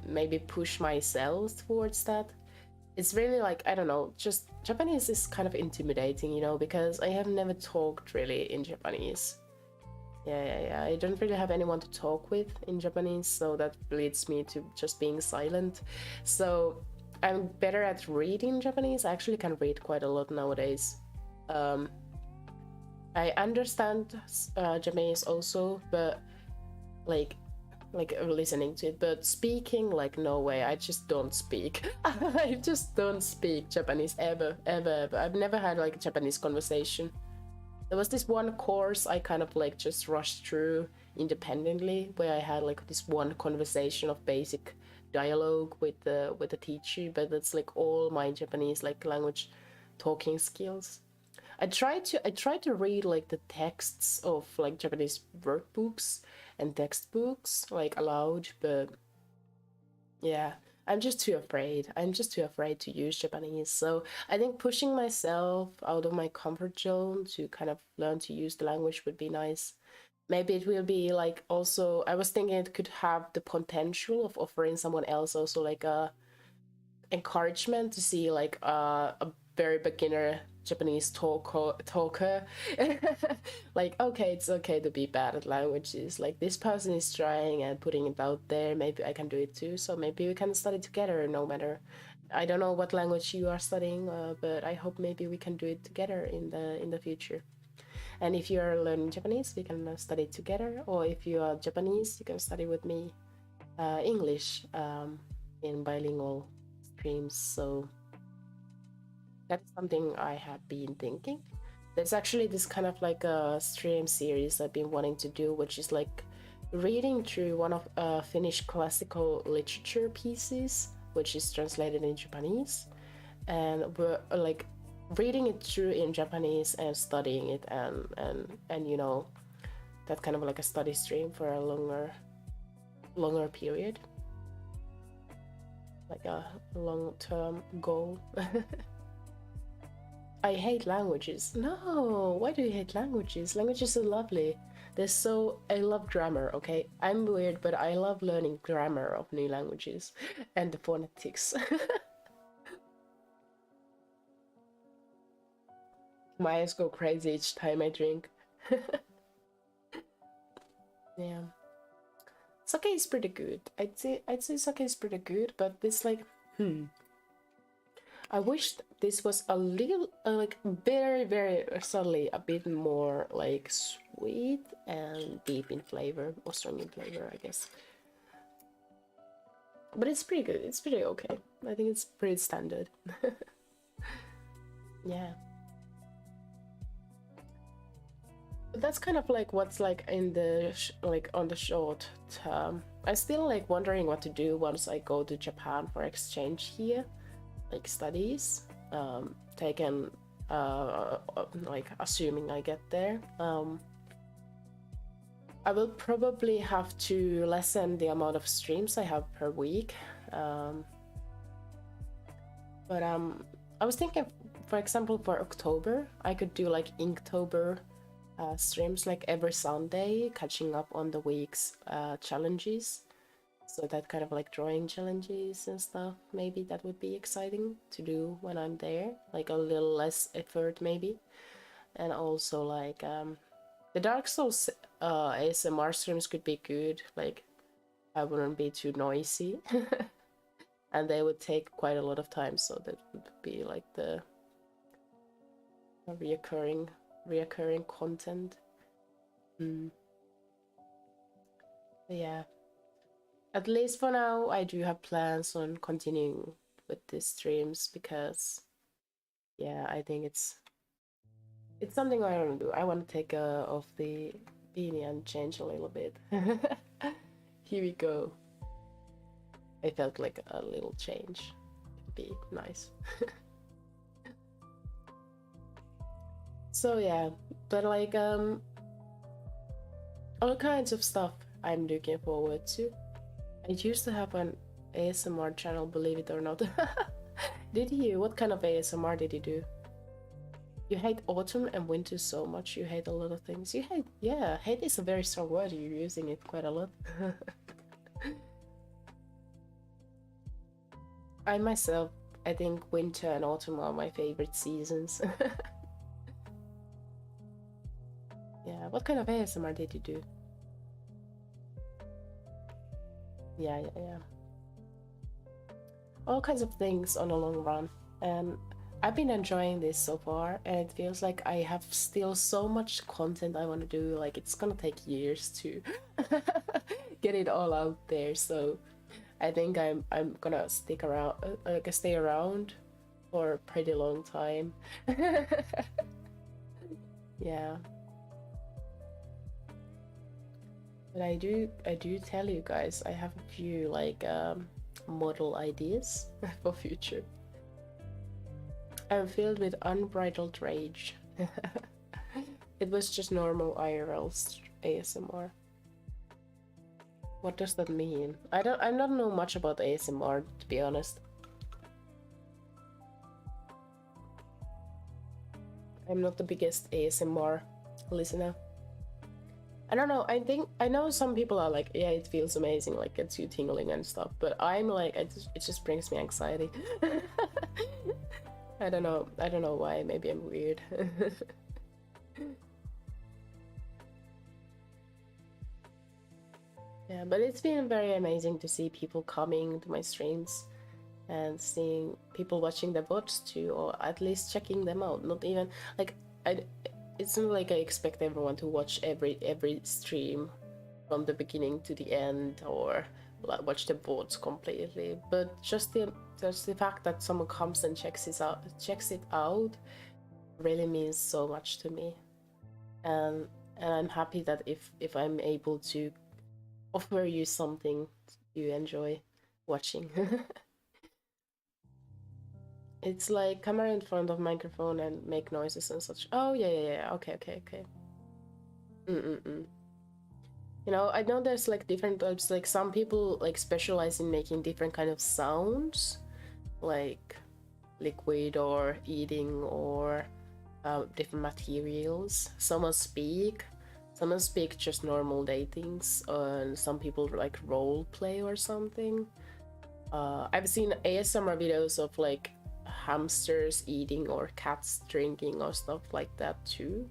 maybe push myself towards that. It's really like, I don't know, just Japanese is kind of intimidating, you know, because I have never talked really in Japanese. Yeah, I don't really have anyone to talk with in Japanese, so that leads me to just being silent. So I'm better at reading Japanese. I actually can read quite a lot nowadays. I understand Japanese also, but like listening to it, but speaking, like, no way. I just don't speak. I just don't speak Japanese ever. I've never had like a Japanese conversation. There was this one course I kind of like just rushed through independently, where I had like this one conversation of basic dialogue with the teacher, but that's like all my Japanese like language talking skills. I try to read like the texts of like Japanese workbooks and textbooks like aloud, but yeah, I'm just too afraid. I'm just too afraid to use Japanese. So I think pushing myself out of my comfort zone to kind of learn to use the language would be nice. Maybe it will be like, also I was thinking it could have the potential of offering someone else also like a encouragement to see like a very beginner Japanese talker like, okay, it's okay to be bad at languages, like this person is trying and putting it out there, maybe I can do it too, so maybe we can study together. No matter, I don't know what language you are studying, but I hope maybe we can do it together in the future. And if you are learning Japanese, we can study together, or if you are Japanese, you can study with me English in bilingual streams. So that's something I have been thinking. There's actually this kind of like a stream series I've been wanting to do, which is like reading through one of Finnish classical literature pieces, which is translated in Japanese, and we're like reading it through in Japanese and studying it, and you know, that kind of like a study stream for a longer period, like a long-term goal. I hate languages. No, why do you hate languages? Languages are lovely. I love grammar, okay? I'm weird, but I love learning grammar of new languages and the phonetics. My eyes go crazy each time I drink. Yeah. Sake is pretty good. I'd say sake is pretty good, but this like, I wish this was a little, like, very subtly a bit more, like, sweet and deep in flavor, or strong in flavor, I guess. But it's pretty good. It's pretty okay. I think it's pretty standard. Yeah. But that's kind of like what's like in the, like, on the short term. I'm still, like, wondering what to do once I go to Japan for exchange here. Like studies, taken like assuming I get there. I will probably have to lessen the amount of streams I have per week, but I was thinking, for example, for October I could do like Inktober streams like every Sunday, catching up on the week's challenges. So that kind of like drawing challenges and stuff, maybe that would be exciting to do when I'm there, like a little less effort maybe. And also like the Dark Souls ASMR streams could be good, like I wouldn't be too noisy. And they would take quite a lot of time, so that would be like the reoccurring content. Yeah. At least for now, I do have plans on continuing with these streams because, yeah, I think it's It's something I want to do. I want to take off the beanie and change a little bit. Here we go. I felt like a little change would be nice. So yeah, but like all kinds of stuff I'm looking forward to. I used to have an ASMR channel, believe it or not. Did you? What kind of ASMR did you do? You hate autumn and winter so much. You hate a lot of things. You hate, yeah, hate is a very strong word. You're using it quite a lot. I myself, I think winter and autumn are my favorite seasons. Yeah, what kind of ASMR did you do? Yeah. All kinds of things on the long run. And I've been enjoying this so far, and it feels like I have still so much content I want to do. Like it's gonna take years to get it all out there. So I think I'm gonna stick around, like stay around for a pretty long time. Yeah. But I do tell you guys, I have a few like model ideas for future. I'm filled with unbridled rage. It was just normal IRL ASMR. What does that mean? I don't know much about ASMR, to be honest. I'm not the biggest ASMR listener. I don't know, I know some people are like, yeah, it feels amazing, like gets you tingling and stuff, but I'm like, it just brings me anxiety. I don't know why, maybe I'm weird. Yeah, but it's been very amazing to see people coming to my streams and seeing people watching the VODs too, or at least checking them out. Not even like it's not like I expect everyone to watch every stream from the beginning to the end or like watch the VODs completely, but just the fact that someone comes and checks it out really means so much to me, and I'm happy that if I'm able to offer you something you enjoy watching. It's like camera in front of microphone and make noises and such. Oh yeah. Okay. Mm. You know, I know there's like different types. Like some people like specialize in making different kind of sounds, like liquid or eating or different materials. Some speak just normal day things, and some people like role play or something. I've seen ASMR videos of like hamsters eating or cats drinking or stuff like that too.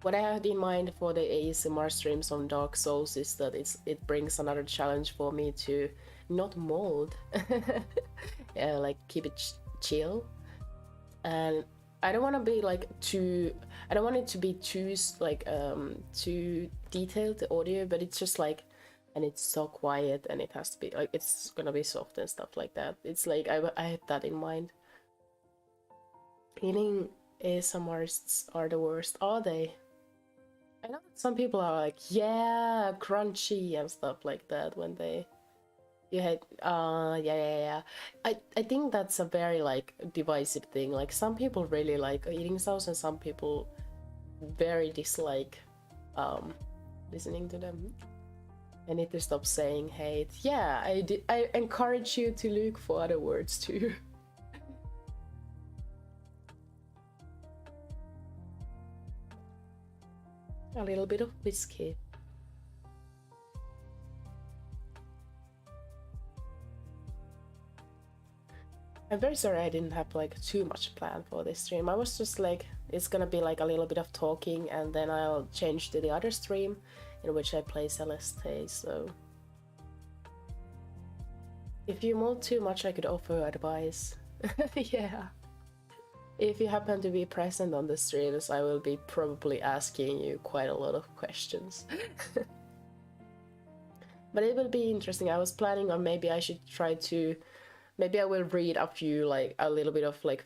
What I had in mind for the ASMR streams on Dark Souls is that it brings another challenge for me to not mold. Yeah, like keep it chill, and I don't want to be like too, I don't want it to be too like too detailed, the audio, but it's just like, and it's so quiet and it has to be like, it's gonna be soft and stuff like that. It's like I had that in mind. Eating ASMRists are the worst, are they? I know that some people are like, yeah, crunchy and stuff like that when they, you had yeah. I think that's a very like divisive thing. Like some people really like eating sounds and some people very dislike listening to them. I need to stop saying hate. Yeah, I encourage you to look for other words too. A little bit of whiskey. I'm very sorry I didn't have like too much plan for this stream. I was just like, it's gonna be like a little bit of talking and then I'll change to the other stream in which I play Celeste, so if you mold too much I could offer advice. Yeah. If you happen to be present on the streams, I will be probably asking you quite a lot of questions. But it will be interesting. I was planning on maybe I should try to, maybe I will read a few, like a little bit of like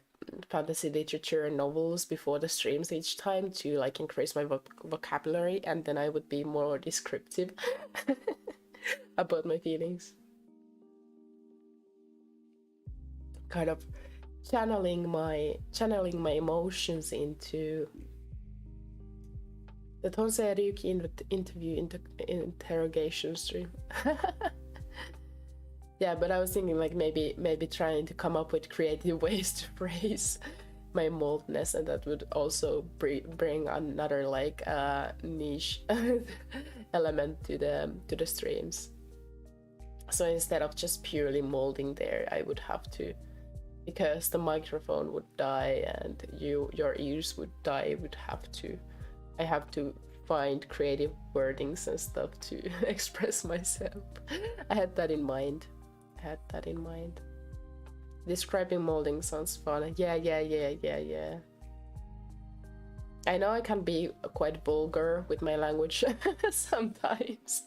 fantasy literature and novels before the streams each time to like increase my vocabulary, and then I would be more descriptive about my feelings. Kind of channeling my emotions into the Tonsei Ryūki interrogation stream. Yeah, but I was thinking like maybe trying to come up with creative ways to phrase my moldness, and that would also bring another like niche element to the streams. So instead of just purely molding there, I would have to, because the microphone would die and your ears would die, I have to find creative wordings and stuff to express myself. I had that in mind. Describing molding sounds fun. Yeah. I know I can be quite vulgar with my language sometimes.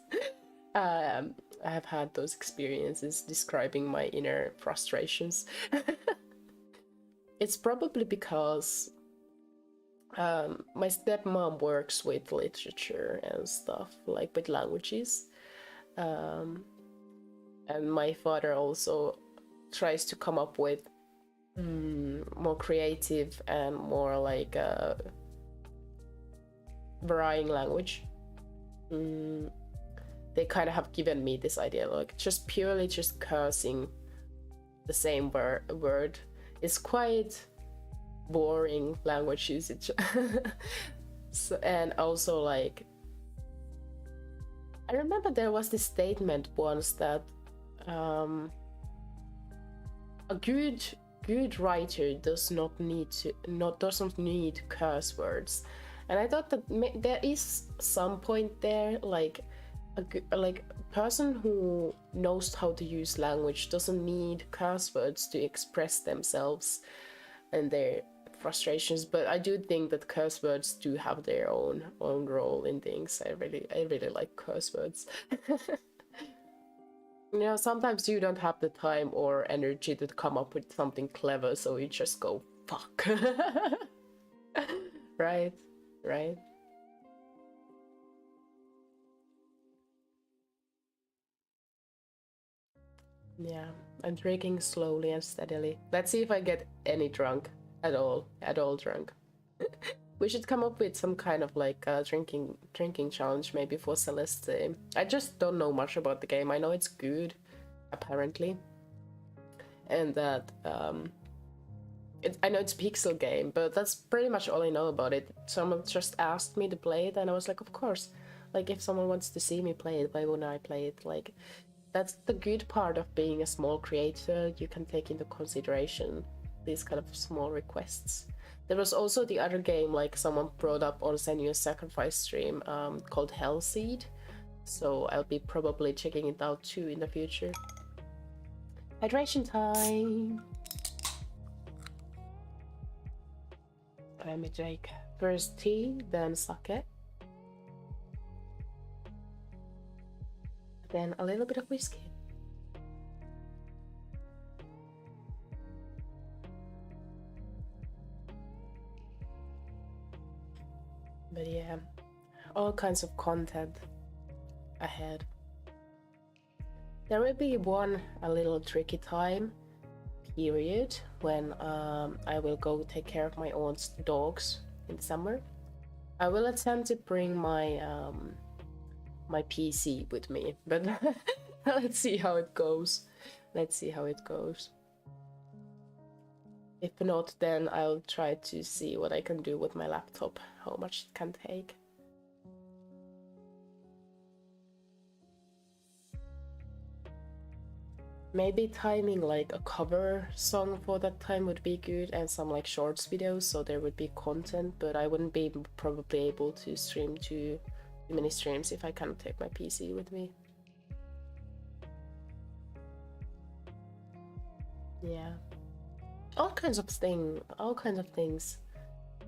I have had those experiences describing my inner frustrations. It's probably because my stepmom works with literature and stuff, like with languages. And my father also tries to come up with more creative and more like varying language. They kind of have given me this idea, like just cursing the same word is quite boring language usage. So, and also like I remember there was this statement once that a good writer doesn't need curse words, and I thought that there is some point there, like a person who knows how to use language doesn't need curse words to express themselves and their frustrations. But I do think that curse words do have their own role in things. I really like curse words. You know, sometimes you don't have the time or energy to come up with something clever, so you just go fuck. Right. Yeah, I'm drinking slowly and steadily. Let's see if I get any drunk at all drunk. We should come up with some kind of like drinking challenge maybe for Celeste. I just don't know much about the game. I know it's good, apparently, and that I know it's a pixel game, but that's pretty much all I know about it. Someone just asked me to play it, and I was like, of course. Like, if someone wants to see me play it, why wouldn't I play it? Like, that's the good part of being a small creator. You can take into consideration these kind of small requests. There was also the other game, like someone brought up on Senua's Sacrifice stream, called Hellseed. So I'll be probably checking it out too in the future. Hydration time! Let me take first tea, then sake. Then a little bit of whiskey. But yeah, all kinds of content ahead. There will be a little tricky time period when I will go take care of my own dogs in the summer. I will attempt to bring my my PC with me, but let's see how it goes. If not, then I'll try to see what I can do with my laptop, how much it can take. Maybe timing like a cover song for that time would be good, and some like shorts videos, so there would be content, but I wouldn't be probably able to stream too many streams if I can't take my PC with me. Yeah. All kinds of things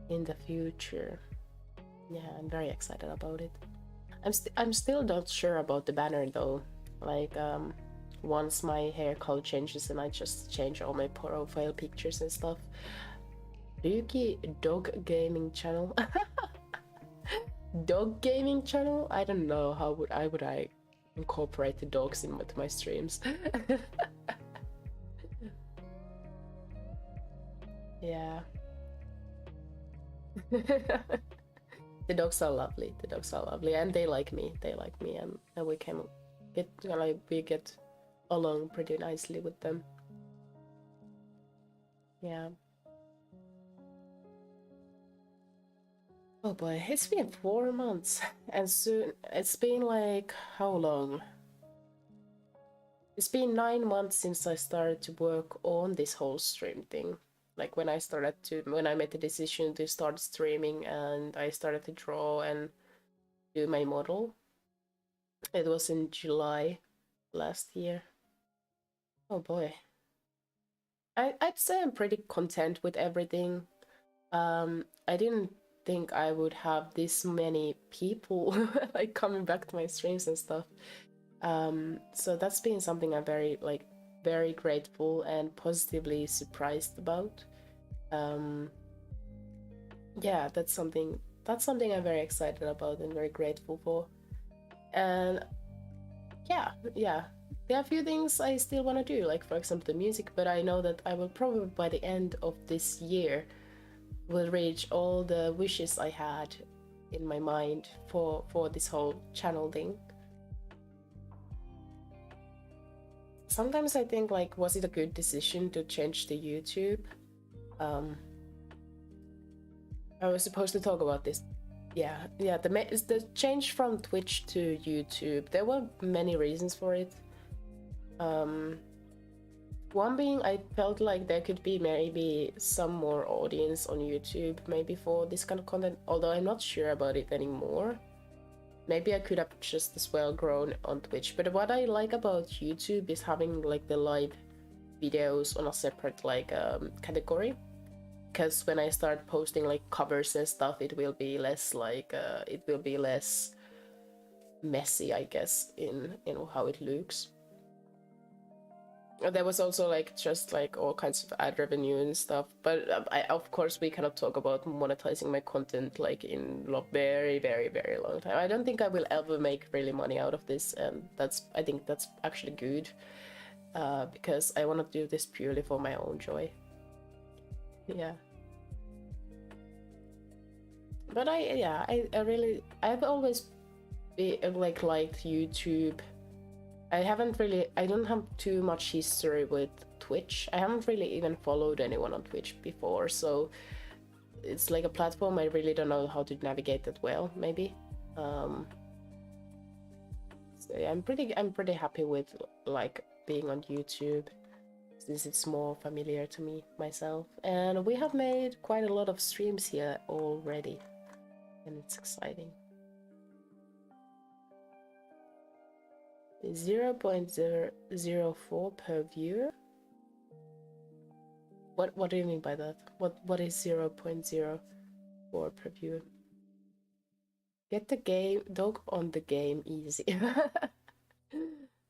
in the future. Yeah, I'm very excited about it. I'm still not sure about the banner though. Like once my hair color changes and I just change all my profile pictures and stuff, Ryuki dog gaming channel. Dog gaming channel? I don't know how would I incorporate the dogs into my streams. Yeah. The dogs are lovely. The dogs are lovely, and they like me. They like me, and we can get we get along pretty nicely with them. Yeah. Oh boy, it's been 4 months, and soon it's been like how long? It's been 9 months since I started to work on this whole stream thing. Like when I made the decision to start streaming and I started to draw and do my model. It was in July last year. Oh boy. I'd say I'm pretty content with everything. I didn't think I would have this many people like coming back to my streams and stuff. So that's been something I'm very grateful and positively surprised about. Yeah, that's something I'm very excited about and very grateful for. And yeah, there are a few things I still want to do, like for example the music, but I know that I will probably by the end of this year will reach all the wishes I had in my mind for this whole channel thing. Sometimes I think like, was it a good decision to change to YouTube? I was supposed to talk about this. Yeah, the change from Twitch to YouTube, there were many reasons for it. One being I felt like there could be maybe some more audience on YouTube maybe for this kind of content, although I'm not sure about it anymore. Maybe I could have just as well grown on Twitch, but what I like about YouTube is having like the live videos on a separate like category, because when I start posting like covers and stuff, it will be less like it will be less messy, I guess, in how it looks. There was also like just like all kinds of ad revenue and stuff, but of course we cannot talk about monetizing my content like in a very long time. I don't think I will ever make really money out of this, and I think that's actually good, because I want to do this purely for my own joy. Yeah. But I've always liked YouTube. I don't have too much history with Twitch. I haven't really even followed anyone on Twitch before, so it's like a platform I really don't know how to navigate that well, maybe. So yeah, I'm pretty happy with like being on YouTube, since it's more familiar to me myself. And we have made quite a lot of streams here already, and it's exciting. 0.004 per viewer. What do you mean by that? What is 0.04 per viewer? Get the game dog on the game easy.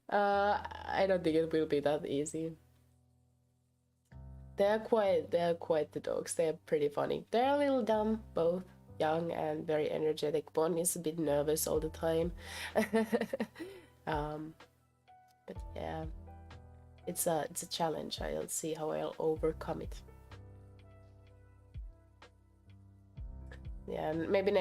I don't think it will be that easy. They're quite the dogs. They're pretty funny. They're a little dumb, both young and very energetic. One is a bit nervous all the time. But yeah, it's a challenge. I'll see how I'll overcome it. Yeah, and maybe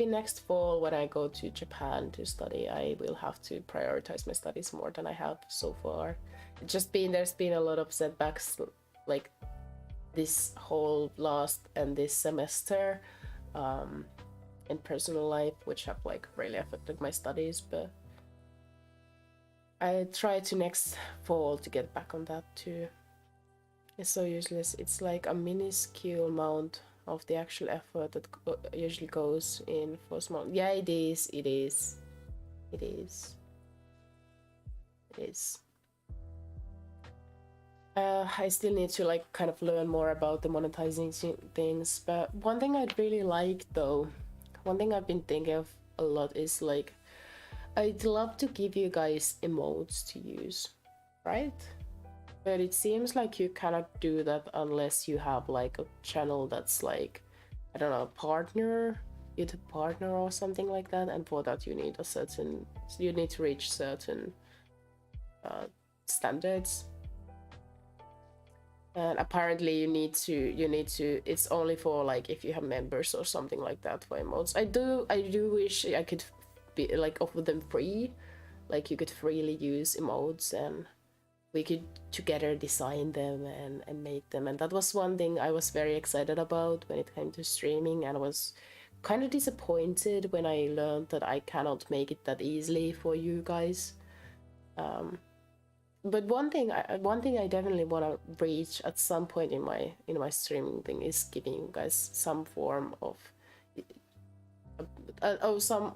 next fall when I go to Japan to study, I will have to prioritize my studies more than I have so far. There's been a lot of setbacks like this whole last and this semester in personal life, which have like really affected my studies, but I try to next fall to get back on that too. It's so useless. It's like a minuscule amount of the actual effort that usually goes in for small. Yeah, it is. I still need to like kind of learn more about the monetizing things, but one thing I'd really like though, one thing I've been thinking of a lot is like, I'd love to give you guys emotes to use, right? But it seems like you cannot do that unless you have like a channel that's like, I don't know, partner, YouTube partner or something like that. And for that you need a certain, you need to reach certain standards. And apparently you need to, it's only for like if you have members or something like that for emotes. I do wish I could be like offer them free, like you could freely use emotes and we could together design them and make them. And that was one thing I was very excited about when it came to streaming, and I was kind of disappointed when I learned that I cannot make it that easily for you guys. But one thing I definitely want to reach at some point in my streaming thing is giving you guys some form of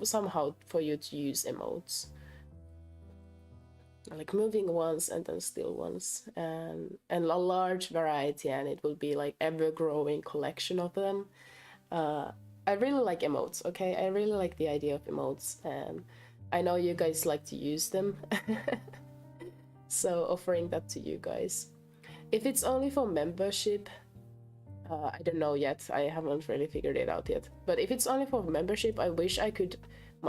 somehow for you to use emotes, like moving ones and then still ones, and a large variety, and it will be like ever-growing collection of them. I really like emotes, okay? I really like the idea of emotes, and I know you guys like to use them. So offering that to you guys. If it's only for membership, I don't know yet. I haven't really figured it out yet. But if it's only for membership, I wish I could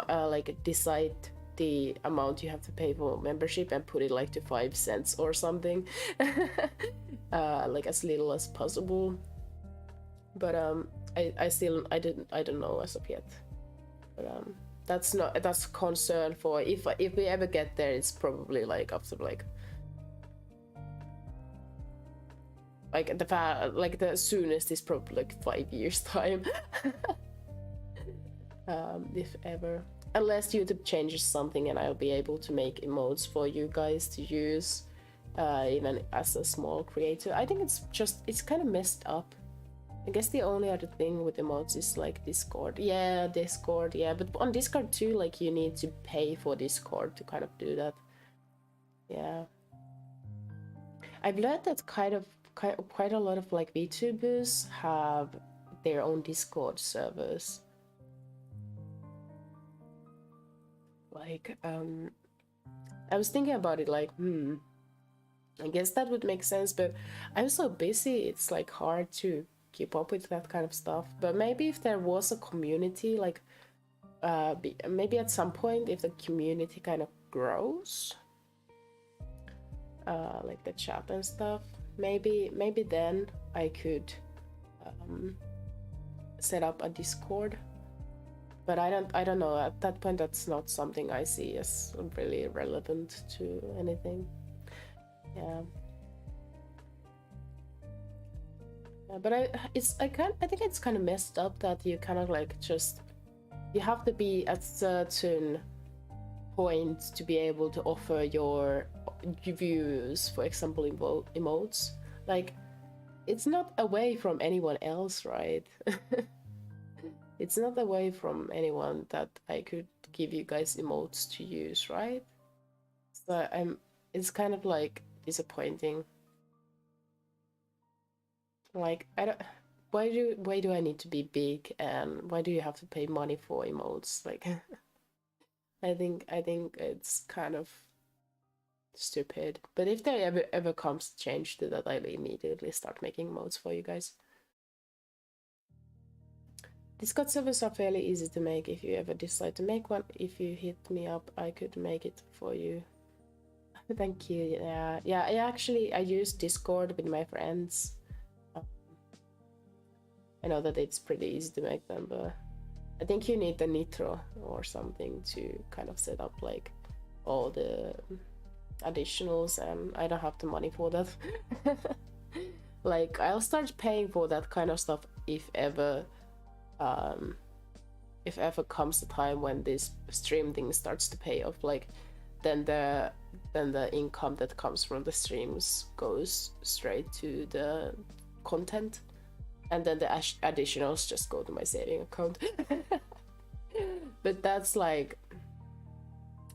like decide the amount you have to pay for membership and put it like to 5 cents or something. Like as little as possible. But I don't know as of yet. But that's concern for if we ever get there. It's probably like after like the soonest is probably like 5 years time. If ever, unless YouTube changes something and I'll be able to make emotes for you guys to use, even as a small creator. I think it's kind of messed up. I guess the only other thing with emotes is like Discord. Yeah, Discord, yeah. But on Discord too, like you need to pay for Discord to kind of do that. Yeah. I've learned that quite a lot of like VTubers have their own Discord servers. Like, I was thinking about it like, I guess that would make sense, but I'm so busy, it's like hard to keep up with that kind of stuff. But maybe if there was a community, like maybe at some point if the community kind of grows, like the chat and stuff, maybe then I could set up a Discord. But I don't know, at that point that's not something I see as really relevant to anything. Yeah. But I think it's kind of messed up that you kind of like you have to be at certain point to be able to offer your views, for example, emotes. Like, it's not away from anyone else, right? It's not away from anyone that I could give you guys emotes to use, right? So it's kind of like disappointing. Like, why do I need to be big, and why do you have to pay money for emotes? Like, I think it's kind of stupid. But if there ever comes change to that, I'll immediately start making emotes for you guys. Discord servers are fairly easy to make if you ever decide to make one. If you hit me up, I could make it for you. Thank you. Yeah. I use Discord with my friends. I know that it's pretty easy to make them, but I think you need the Nitro or something to kind of set up like all the additionals, and I don't have the money for that. Like, I'll start paying for that kind of stuff if ever comes the time when this stream thing starts to pay off. Like, then the income that comes from the streams goes straight to the content, and then the additionals just go to my saving account. But that's like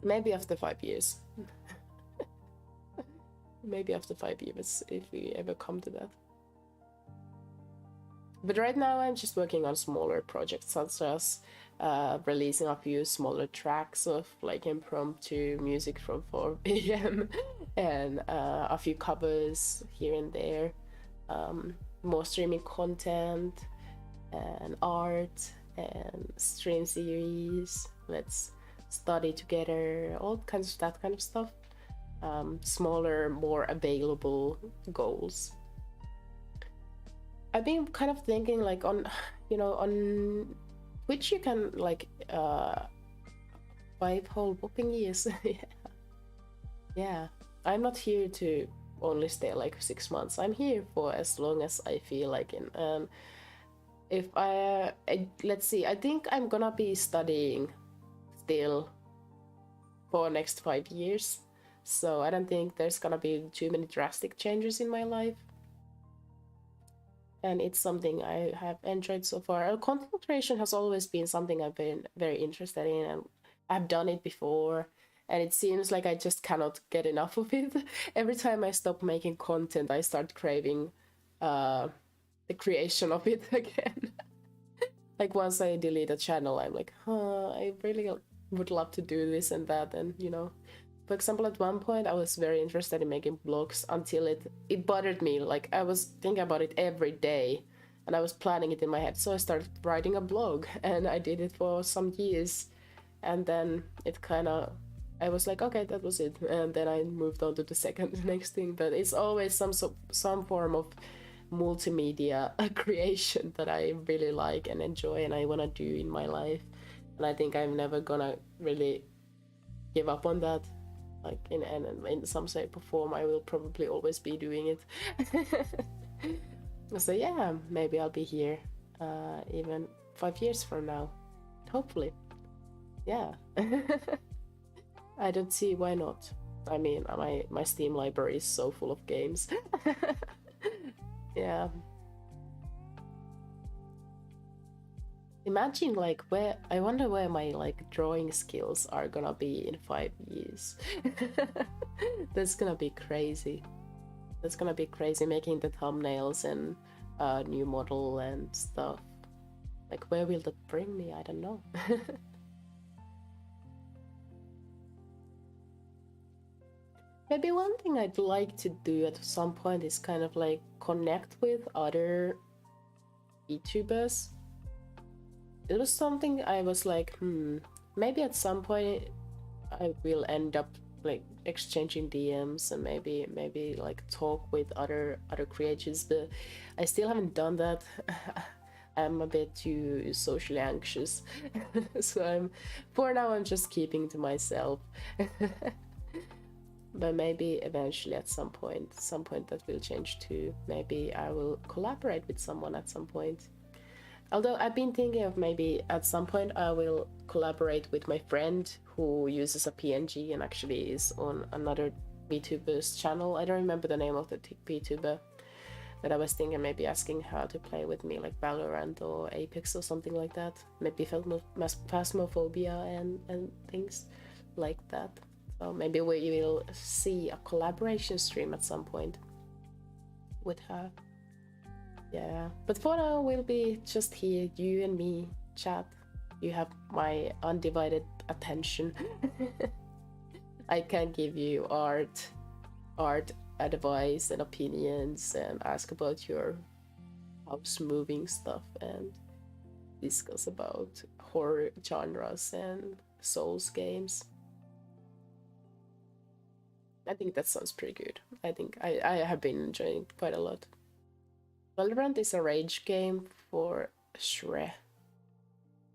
maybe after 5 years. Maybe after 5 years, if we ever come to that. But right now I'm just working on smaller projects, such as releasing a few smaller tracks of like impromptu music from 4 p.m. and a few covers here and there, more streaming content and art and stream series. Let's study together, all kinds of that kind of stuff. Smaller, more available goals. I've been kind of thinking like on, you know, on Twitch you can like 5 whole booking years. Yeah, I'm not here to only stay like 6 months. I'm here for as long as I feel like it. And if let's see, I think I'm gonna be studying still for next 5 years. So I don't think there's gonna be too many drastic changes in my life. And it's something I have enjoyed so far. Content creation has always been something I've been very interested in, and I've done it before, and it seems like I just cannot get enough of it. Every time I stop making content, I start craving the creation of it again. Like once I delete a channel, I'm like, I really would love to do this and that, and you know. For example, at one point I was very interested in making vlogs until it bothered me. Like I was thinking about it every day and I was planning it in my head. So I started writing a blog and I did it for some years. And then it kind of, I was like, okay, that was it. And then I moved on to the next thing. But it's always some form of multimedia creation that I really like and enjoy and I want to do in my life. And I think I'm never gonna really give up on that. Like in some shape or form, I will probably always be doing it. So yeah, maybe I'll be here even 5 years from now, hopefully. Yeah. I don't see why not. I mean, my Steam library is so full of games. Yeah. Imagine like I wonder where my like drawing skills are gonna be in 5 years. That's gonna be crazy. That's gonna be crazy, making the thumbnails and new model and stuff. Like where will that bring me? I don't know. Maybe one thing I'd like to do at some point is kind of like connect with other YouTubers. It was something I was like, maybe at some point I will end up like exchanging DMs and maybe like talk with other creators, but I still haven't done that. I'm a bit too socially anxious. So for now I'm just keeping to myself. But maybe eventually at some point that will change too. Maybe I will collaborate with someone at some point. Although I've been thinking of maybe at some point I will collaborate with my friend who uses a PNG and actually is on another VTuber's channel. I don't remember the name of the VTuber, but I was thinking maybe asking her to play with me like Valorant or Apex or something like that. Maybe Phasmophobia and things like that. So maybe we will see a collaboration stream at some point with her. Yeah, but for now we'll be just here, you and me, chat. You have my undivided attention. I can give you art advice and opinions and ask about your house moving stuff and discuss about horror genres and Souls games. I think that sounds pretty good. I think I have been enjoying it quite a lot. Valorant is a rage game for sure.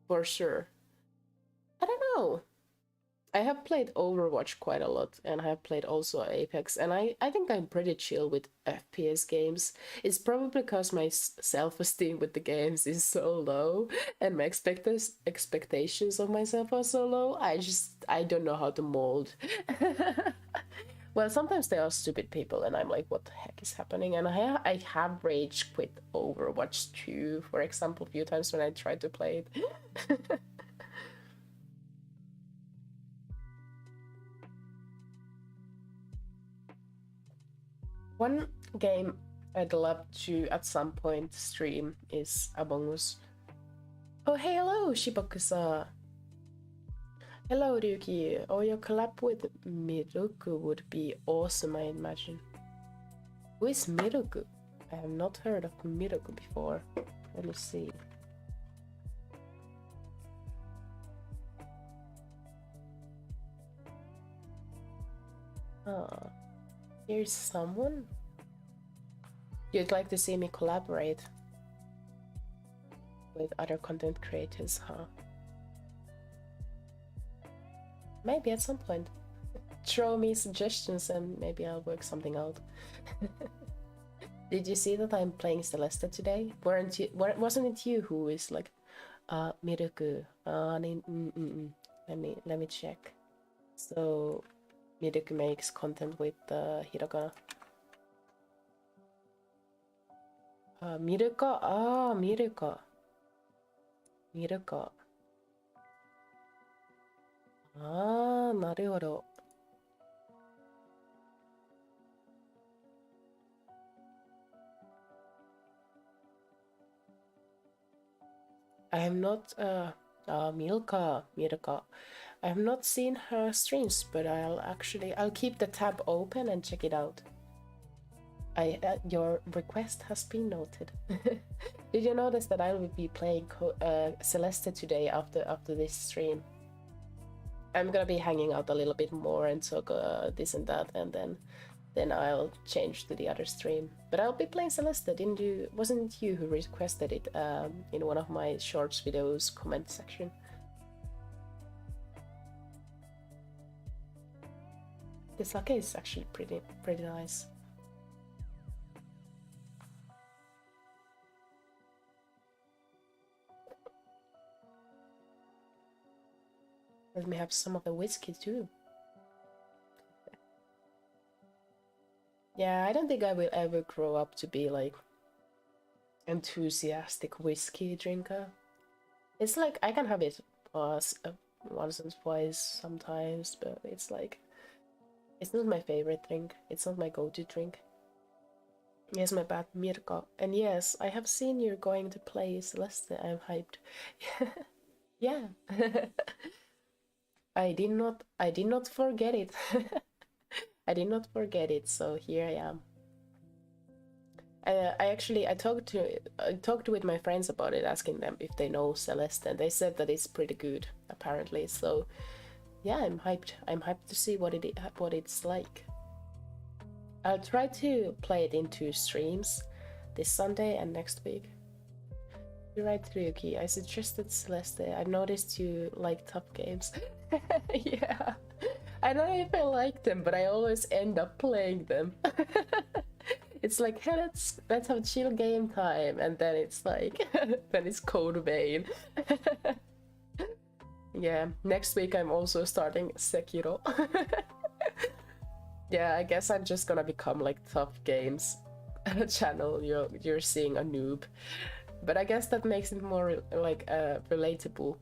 For sure. I don't know. I have played Overwatch quite a lot, and I have played also Apex, and I think I'm pretty chill with FPS games. It's probably because my self-esteem with the games is so low, and my expectations of myself are so low. I don't know how to mold. Well, sometimes there are stupid people and I'm like, what the heck is happening? And I have rage quit Overwatch 2, for example, a few times when I tried to play it. One game I'd love to at some point stream is Among Us. Oh, hey, hello, Shibakusa. Hello, Ryuki. Or your collab with Miruku would be awesome, I imagine. Who is Miruku? I have not heard of Miruku before. Let me see. Ah, here's someone. You'd like to see me collaborate with other content creators, huh? Maybe at some point. Throw me suggestions and maybe I'll work something out. Did you see that I'm playing Celeste today? Wasn't it you who is like, Miruku? Let me check. So Miruku makes content with hiragana. Miruka? Ah, Miruka. Miruka. Ah, なるほど. I have not Milka. I have not seen her streams, but I'll keep the tab open and check it out. Your request has been noted. Did you notice that I will be playing Celeste today after this stream? I'm gonna be hanging out a little bit more and talk this and that, and then I'll change to the other stream. But I'll be playing Celeste. Wasn't it you who requested it in one of my shorts videos comment section? The sake is actually pretty nice. Let me have some of the whiskey too. Yeah, I don't think I will ever grow up to be like enthusiastic whiskey drinker. It's like I can have it once and twice sometimes, but it's like it's not my favorite drink. It's not my go-to drink. Yes, my bad, Mirka. And yes, I have seen you're going to play Celeste. I'm hyped. Yeah. I did not forget it. I did not forget it, so here I am. I talked with my friends about it, asking them if they know Celeste, and they said that it's pretty good, apparently. So yeah, I'm hyped. I'm hyped to see what it's like. I'll try to play it in 2 streams, this Sunday and next week. You're right, Ryuki. I suggested Celeste. I've noticed you like tough games. Yeah. I don't know if I like them, but I always end up playing them. It's like, hey, let's have chill game time, and then it's like, then it's Code Vein. Yeah, next week I'm also starting Sekiro. Yeah, I guess I'm just gonna become like tough games channel. You're seeing a noob, but I guess that makes it more like relatable.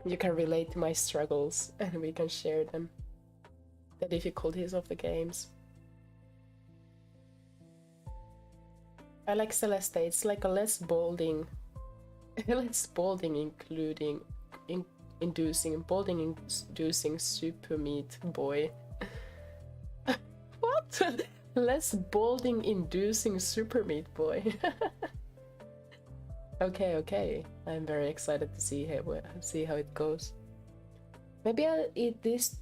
You can relate to my struggles and we can share them. The difficulties of the games. I like Celeste. It's like a less bolding inducing super meat boy. What? Less bolding inducing super meat boy. Okay. I'm very excited to see how it goes. Maybe I'll eat this.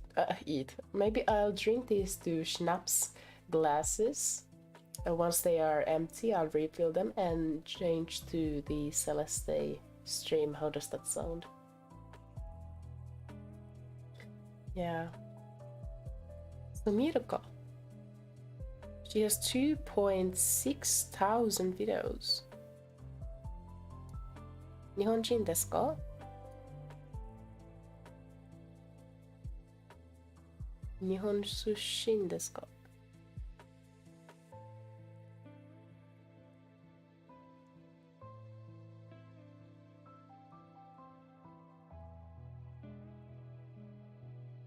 Maybe I'll drink these 2 schnapps glasses. Once they are empty, I'll refill them and change to the Celeste stream. How does that sound? Yeah. So Miruka. She has 2.6 thousand videos. 日本人ですか? 日本出身ですか?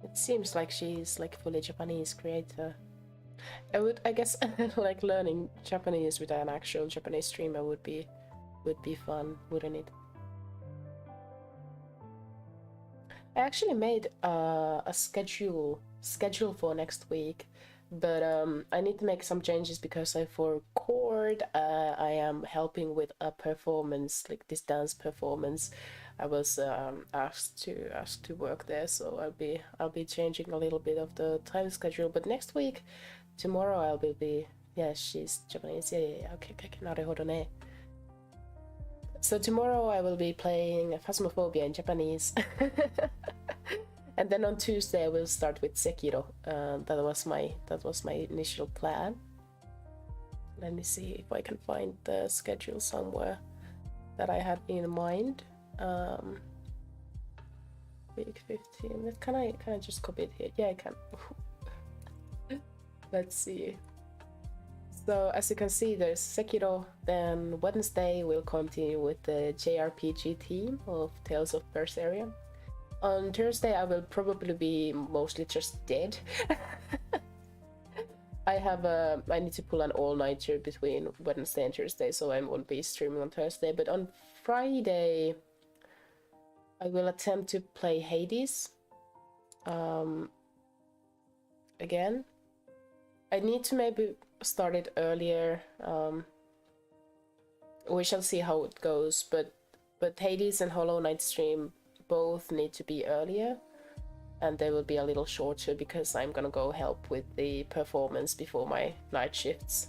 It seems like she's like fully Japanese creator. I guess like learning Japanese with an actual Japanese streamer would be fun, wouldn't it? I actually made a schedule for next week, but I need to make some changes because for chord I am helping with a performance, like this dance performance. I was asked to work there, so I'll be changing a little bit of the time schedule. But next week, tomorrow I will be, yeah, she's Japanese. Yeah. Okay, naruhodo ne. So tomorrow I will be playing Phasmophobia in Japanese. And then on Tuesday I will start with Sekiro. That was my initial plan. Let me see if I can find the schedule somewhere that I had in mind. Week 15. Can I just copy it here? Yeah, I can. Let's see. So as you can see, there's Sekiro. Then Wednesday we'll continue with the JRPG theme of Tales of Berseria. On Thursday I will probably be mostly just dead. I need to pull an all-nighter between Wednesday and Thursday, so I won't be streaming on Thursday. But on Friday I will attempt to play Hades again. I need to maybe start it earlier. We shall see how it goes, but Hades and Hollow Knight stream both need to be earlier, and they will be a little shorter because I'm gonna go help with the performance before my night shifts.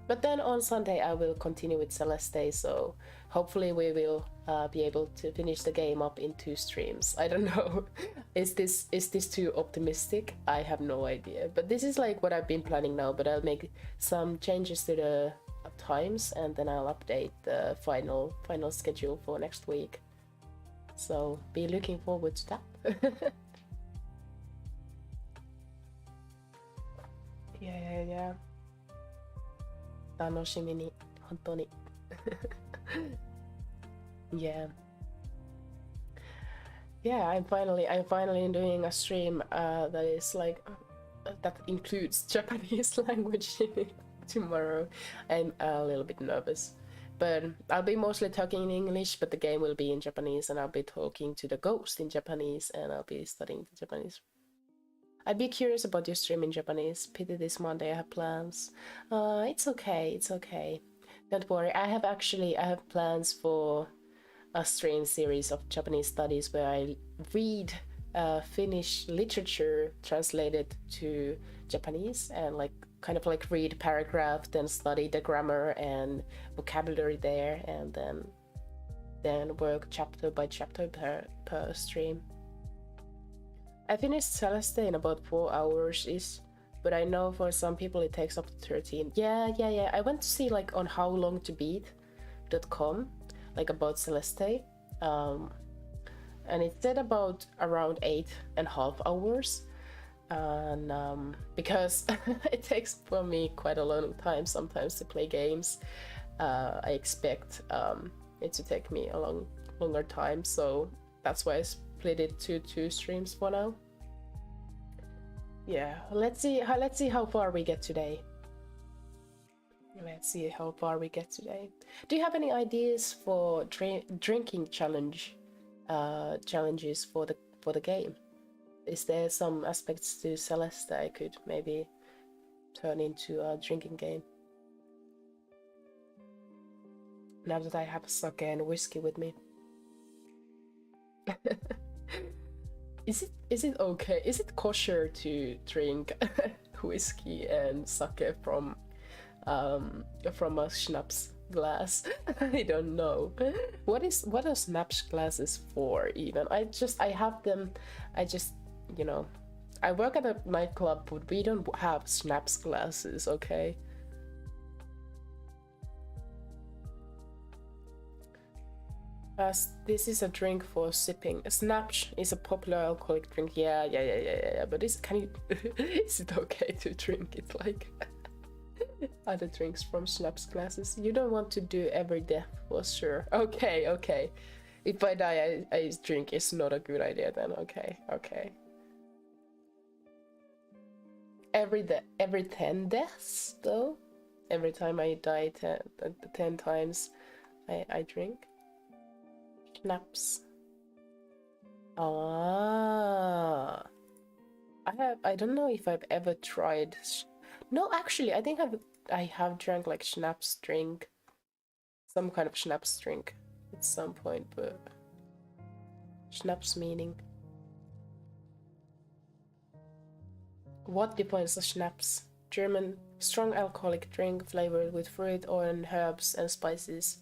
But then on Sunday I will continue with Celeste, so hopefully we will be able to finish the game up in 2 streams. I don't know. Is this too optimistic? I have no idea. But this is like what I've been planning now, but I'll make some changes to the times and then I'll update the final schedule for next week. So be looking forward to that. Yeah. 楽しみに本当に Yeah, I'm finally doing a stream that is like that includes Japanese language tomorrow. I'm a little bit nervous, but I'll be mostly talking in English, but the game will be in Japanese, and I'll be talking to the ghost in Japanese, and I'll be studying the Japanese. I'd be curious about your stream in Japanese. Pity this Monday I have plans. It's okay. Don't worry. I have plans for a stream series of Japanese studies where I read Finnish literature translated to Japanese and kind of read paragraph, then study the grammar and vocabulary there, and then work chapter by chapter per stream. I finished Celeste in about 4 hours-ish, but I know for some people it takes up to 13. Yeah. I went to see on howlongtobeat.com about Celeste, and it said about around 8.5 hours, and because it takes for me quite a long time sometimes to play games, I expect it to take me a longer time, so that's why I split it to 2 streams for now. Yeah, let's see how far we get today. Do you have any ideas for drinking challenges for the game? Is there some aspects to Celeste that I could maybe turn into a drinking game? Now that I have sake and whiskey with me. Is it okay? Is it kosher to drink whiskey and sake from a schnapps glass? I don't know. What are schnapps glasses for even? I have them. I work at a nightclub, but we don't have schnapps glasses, okay? This is a drink for sipping. Schnapps is a popular alcoholic drink. Yeah. But is it okay to drink it like other drinks from schnapps glasses? You don't want to do every death for sure. Okay. If I die, I drink. It's not a good idea then. Okay. Every 10 deaths though. Every time I die 10 times, I drink. Schnapps. Ah, I don't know if I've ever tried. No, actually, I think I have drank like schnapps drink, some kind of schnapps drink at some point, but schnapps meaning. What defines a schnapps? German strong alcoholic drink flavored with fruit, oil, herbs, and spices.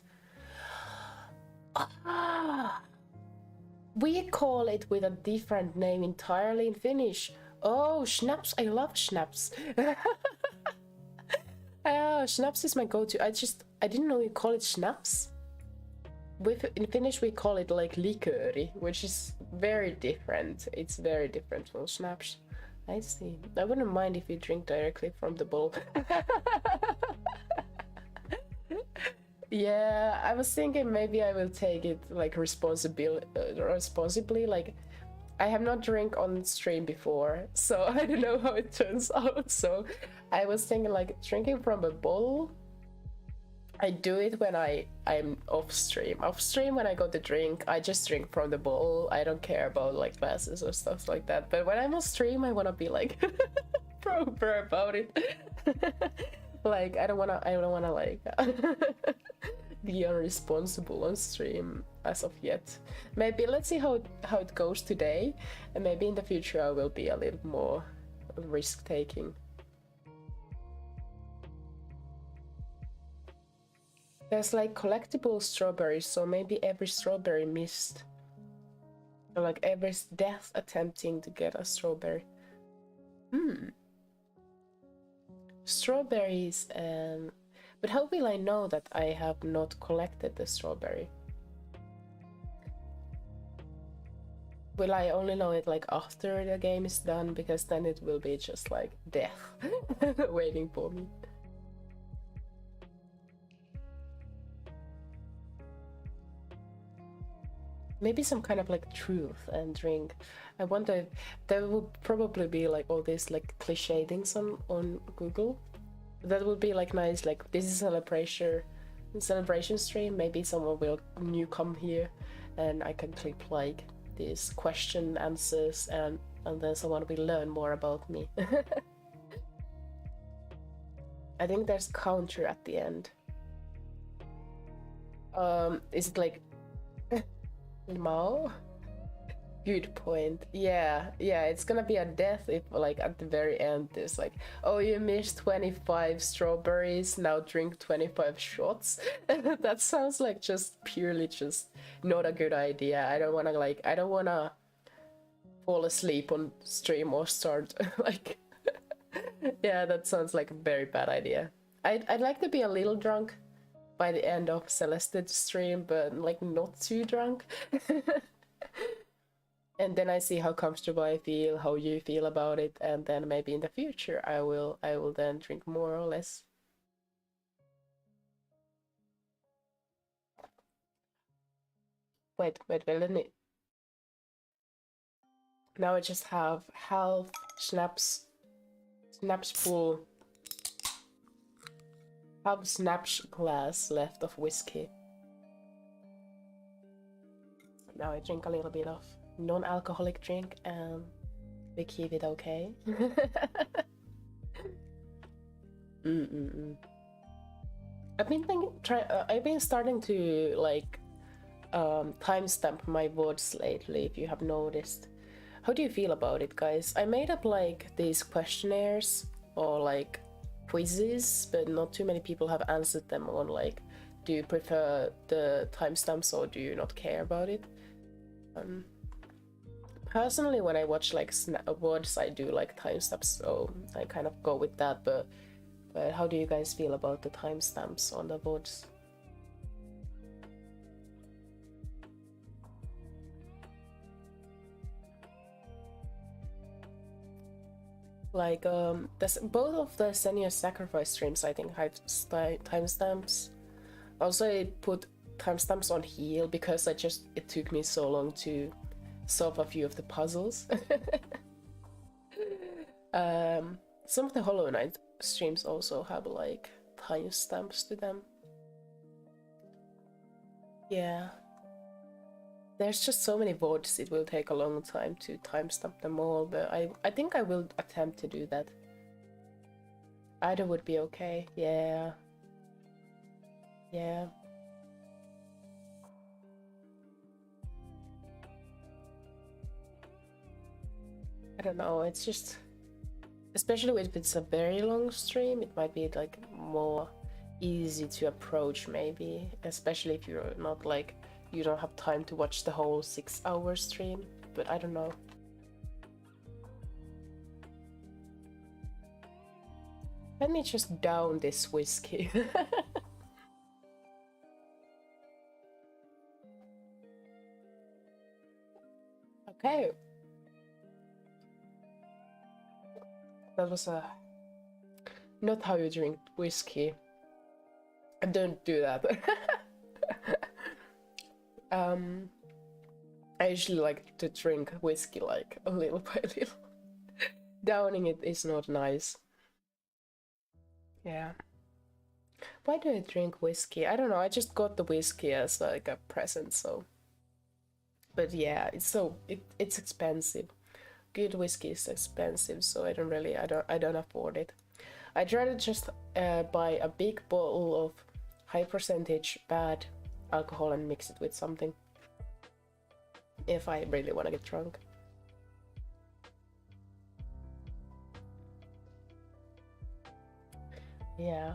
Ah, we call it with a different name entirely in Finnish. Oh, schnapps! I love schnapps. Oh, schnapps is my go-to. I didn't know you call it schnapps. In Finnish we call it like liköri, which is very different. It's very different from schnapps. I see. I wouldn't mind if you drink directly from the bowl. Yeah, I was thinking maybe I will take it like responsibly. Like, I have not drank on stream before, so I don't know how it turns out. So I was thinking like drinking from a bowl. I do it when I'm off stream. Off stream, when I go to drink, I just drink from the bowl. I don't care about like glasses or stuff like that. But when I'm on stream, I wanna be like proper about it. Like I don't wanna like be irresponsible on stream as of yet. Maybe let's see how it goes today, and maybe in the future I will be a little more risk taking. There's like collectible strawberries, so maybe every strawberry missed, or like every death attempting to get a strawberry. Strawberries, but how will I know that I have not collected the strawberry? Will I only know it like after the game is done? Because then it will be just like death waiting for me. Maybe some kind of like truth and drink. I wonder if there will probably be like all these like cliche things on Google. That would be like nice, like this is a celebration stream. Maybe someone will new come here and I can click like these question answers, and then someone will learn more about me. I think there's counter at the end. Is it like Mao? Good point. Yeah, it's gonna be a death if like at the very end there's like, oh, you missed 25 strawberries, now drink 25 shots. That sounds like just purely just not a good idea. I don't wanna fall asleep on stream or start like yeah, that sounds like a very bad idea. I'd like to be a little drunk by the end of Celeste's stream, but like not too drunk. And then I see how comfortable I feel, how you feel about it, and then maybe in the future I will then drink more or less. Wait, let me. Now I just have half schnapps full, half schnapps glass left of whiskey. Now I drink a little bit of non-alcoholic drink and we keep it okay. I've been starting to like timestamp my VODs lately, if you have noticed. How do you feel about it, guys? I made up like these questionnaires or like quizzes, but not too many people have answered them on like, do you prefer the timestamps or do you not care about it? Personally, when I watch like VODs, I do like timestamps, so I kind of go with that, but how do you guys feel about the timestamps on the VODs? Like, both of the Senior Sacrifice streams, I think, have timestamps. Also, I put timestamps on heal because it took me so long to solve a few of the puzzles. Some of the Hollow Knight streams also have like timestamps to them. Yeah. There's just so many VODs, it will take a long time to timestamp them all, but I think I will attempt to do that. Either would be okay, yeah. Yeah. I don't know, it's just... Especially if it's a very long stream, it might be like more easy to approach maybe. Especially if you're not like... You don't have time to watch the whole 6-hour stream, but I don't know. Let me just down this whiskey. Okay. That was not how you drink whiskey. I don't do that. I usually like to drink whiskey like a little by little. Downing it is not nice. Yeah. Why do I drink whiskey? I don't know, I just got the whiskey as like a present, so... But yeah, it's expensive. Good whiskey is expensive, so I don't afford it. I'd rather just buy a big bottle of high percentage bad alcohol and mix it with something if I really want to get drunk. Yeah.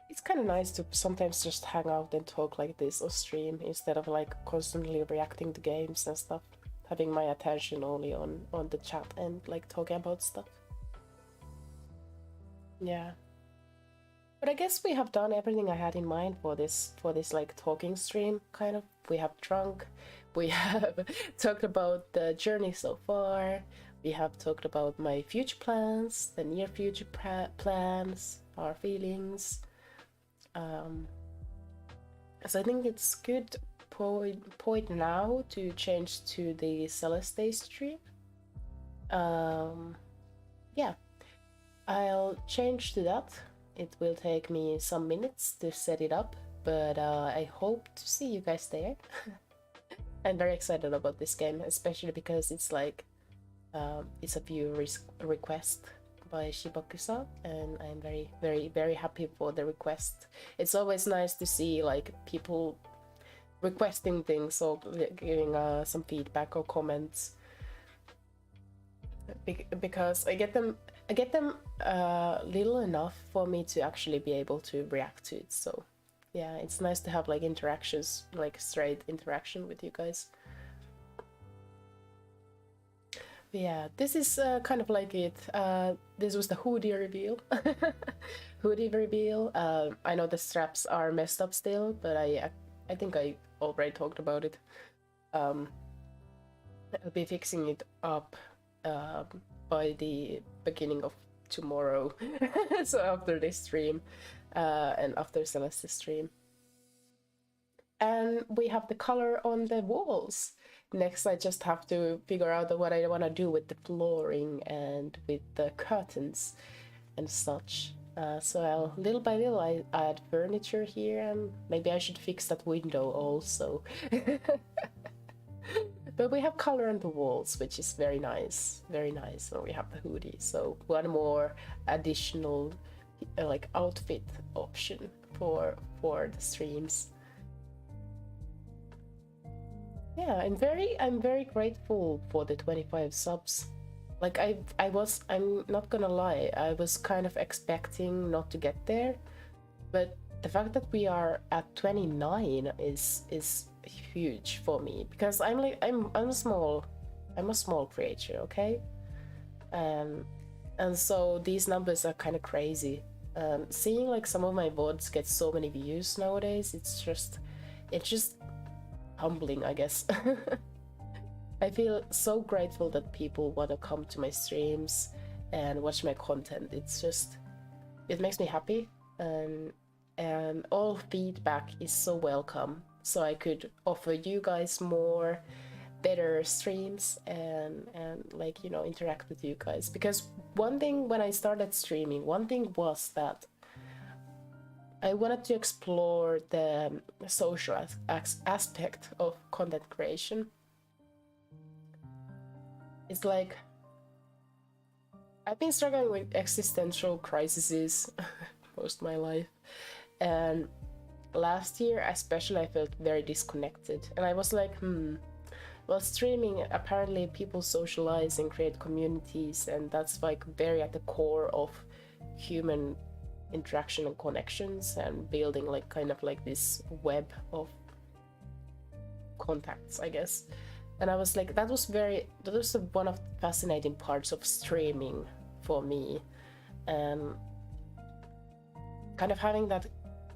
It's kind of nice to sometimes just hang out and talk like this or stream instead of like constantly reacting to games and stuff. Having my attention only on the chat and like talking about stuff. Yeah. But I guess we have done everything I had in mind for this like talking stream, kind of. We have drunk, we have talked about the journey so far, we have talked about my future plans, the near future plans, our feelings. So I think it's good point now to change to the Celeste stream. Yeah, I'll change to that. It will take me some minutes to set it up, but I hope to see you guys there. I'm very excited about this game, especially because it's like it's a view request by Shibaku-san, and I'm very happy for the request. It's always nice to see like people requesting things or giving some feedback or comments, because I get them little enough for me to actually be able to react to it. So yeah, it's nice to have like interactions, like straight interaction with you guys. But yeah, this is kind of like it. This was the hoodie reveal. Hoodie reveal. I know the straps are messed up still, but I think I already talked about it. I'll be fixing it up by the beginning of tomorrow. So after this stream and after Celeste's stream. And we have the color on the walls. Next I just have to figure out what I want to do with the flooring and with the curtains and such. So I'll little by little I add furniture here, and maybe I should fix that window also. But we have color on the walls, which is very nice, very nice. And we have the hoodie, so one more additional like outfit option for the streams. Yeah, I'm very grateful for the 25 subs. Like I'm not gonna lie, I was kind of expecting not to get there, but the fact that we are at 29 is huge for me, because I'm a small creator, okay? And so these numbers are kind of crazy. Seeing like some of my VODs get so many views nowadays, it's just humbling, I guess. I feel so grateful that people want to come to my streams and watch my content. It makes me happy, and all feedback is so welcome, so I could offer you guys more better streams and like, you know, interact with you guys. Because one thing when I started streaming, one thing was that I wanted to explore the social aspect of content creation. It's like I've been struggling with existential crises most of my life, and last year especially I felt very disconnected, and I was like, well, streaming, apparently people socialize and create communities, and that's like very at the core of human interaction and connections, and building like kind of like this web of contacts, I guess. And I was like, that was one of the fascinating parts of streaming for me, and kind of having that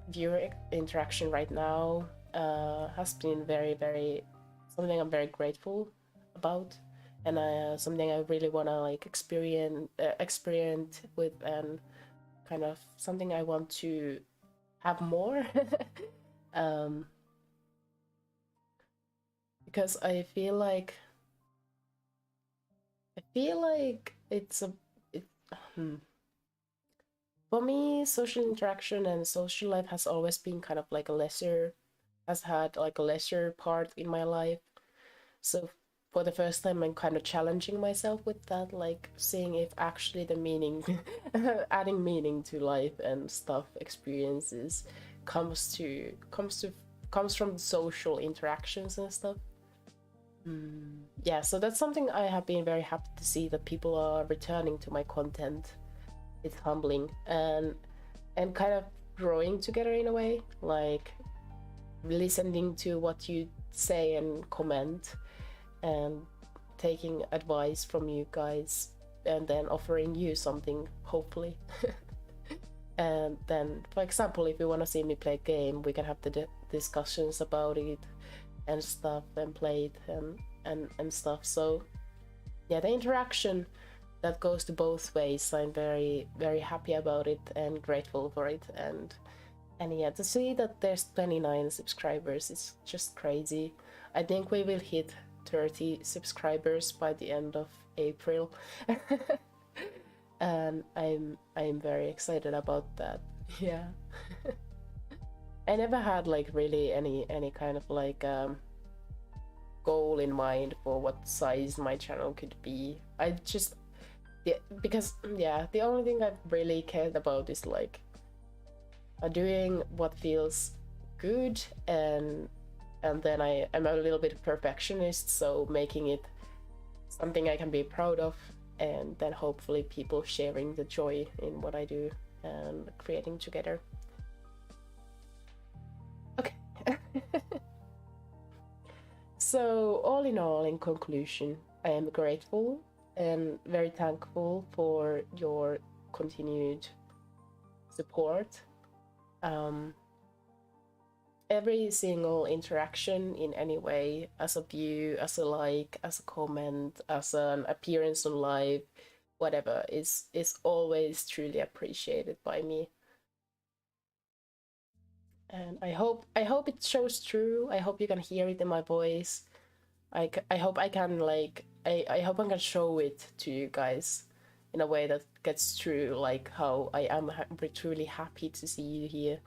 viewer interaction right now has been very something I'm very grateful about, and something I really want to like experience with, and kind of something I want to have more. Because I feel like it's for me, social interaction and social life has always been kind of like has had like a lesser part in my life. So for the first time, I'm kind of challenging myself with that, like seeing if actually the meaning, adding meaning to life and stuff, experiences, comes from social interactions and stuff. Yeah, so that's something I have been very happy to see, that people are returning to my content. It's humbling, and kind of growing together in a way, like listening to what you say and comment, and taking advice from you guys, and then offering you something, hopefully. And then, for example, if you want to see me play a game, we can have the discussions about it and stuff, and play it and stuff. So yeah, the interaction that goes to both ways, I'm very happy about it and grateful for it. And yeah, to see that there's 29 subscribers is just crazy. I think we will hit 30 subscribers by the end of April. And I'm very excited about that. Yeah. I never had like really any kind of like goal in mind for what size my channel could be. I just, yeah, because yeah, the only thing I've really cared about is like doing what feels good, and then I'm a little bit perfectionist, so making it something I can be proud of, and then hopefully people sharing the joy in what I do and creating together. Okay. So all in all, in conclusion, I am grateful and very thankful for your continued support. Every single interaction in any way, as a view, as a like, as a comment, as an appearance on live, whatever, is always truly appreciated by me. And I hope it shows through. I hope you can hear it in my voice. I hope I can like I hope I can show it to you guys in a way that gets through, like how I am truly happy to see you here,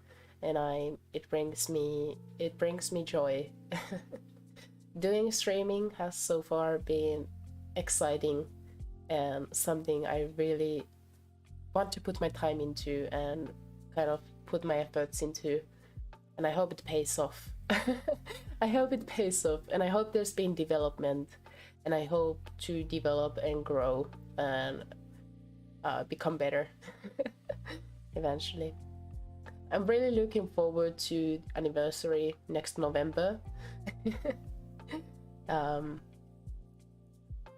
and it brings me joy. Doing streaming has so far been exciting and something I really want to put my time into and kind of put my efforts into, and I hope it pays off. I hope it pays off, and I hope there's been development, and I hope to develop and grow and become better eventually. I'm really looking forward to anniversary next November.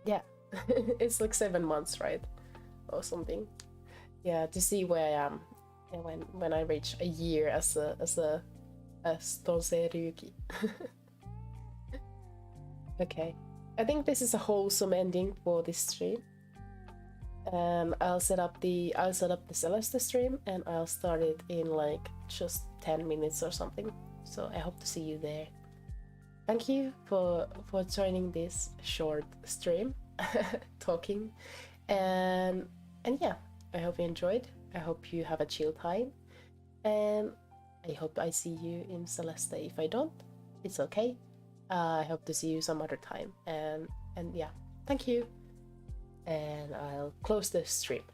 Yeah, it's like 7 months, right, or something. Yeah, to see where I am, and when I reach a year as Tonsei Ryūki. Okay, I think this is a wholesome ending for this stream. I'll set up the Celeste stream, and I'll start it in like just 10 minutes or something. So I hope to see you there. Thank you for joining this short stream, talking, and yeah, I hope you enjoyed. I hope you have a chill time, and I hope I see you in Celeste. If I don't, it's okay. I hope to see you some other time. And yeah, thank you. And I'll close the stream.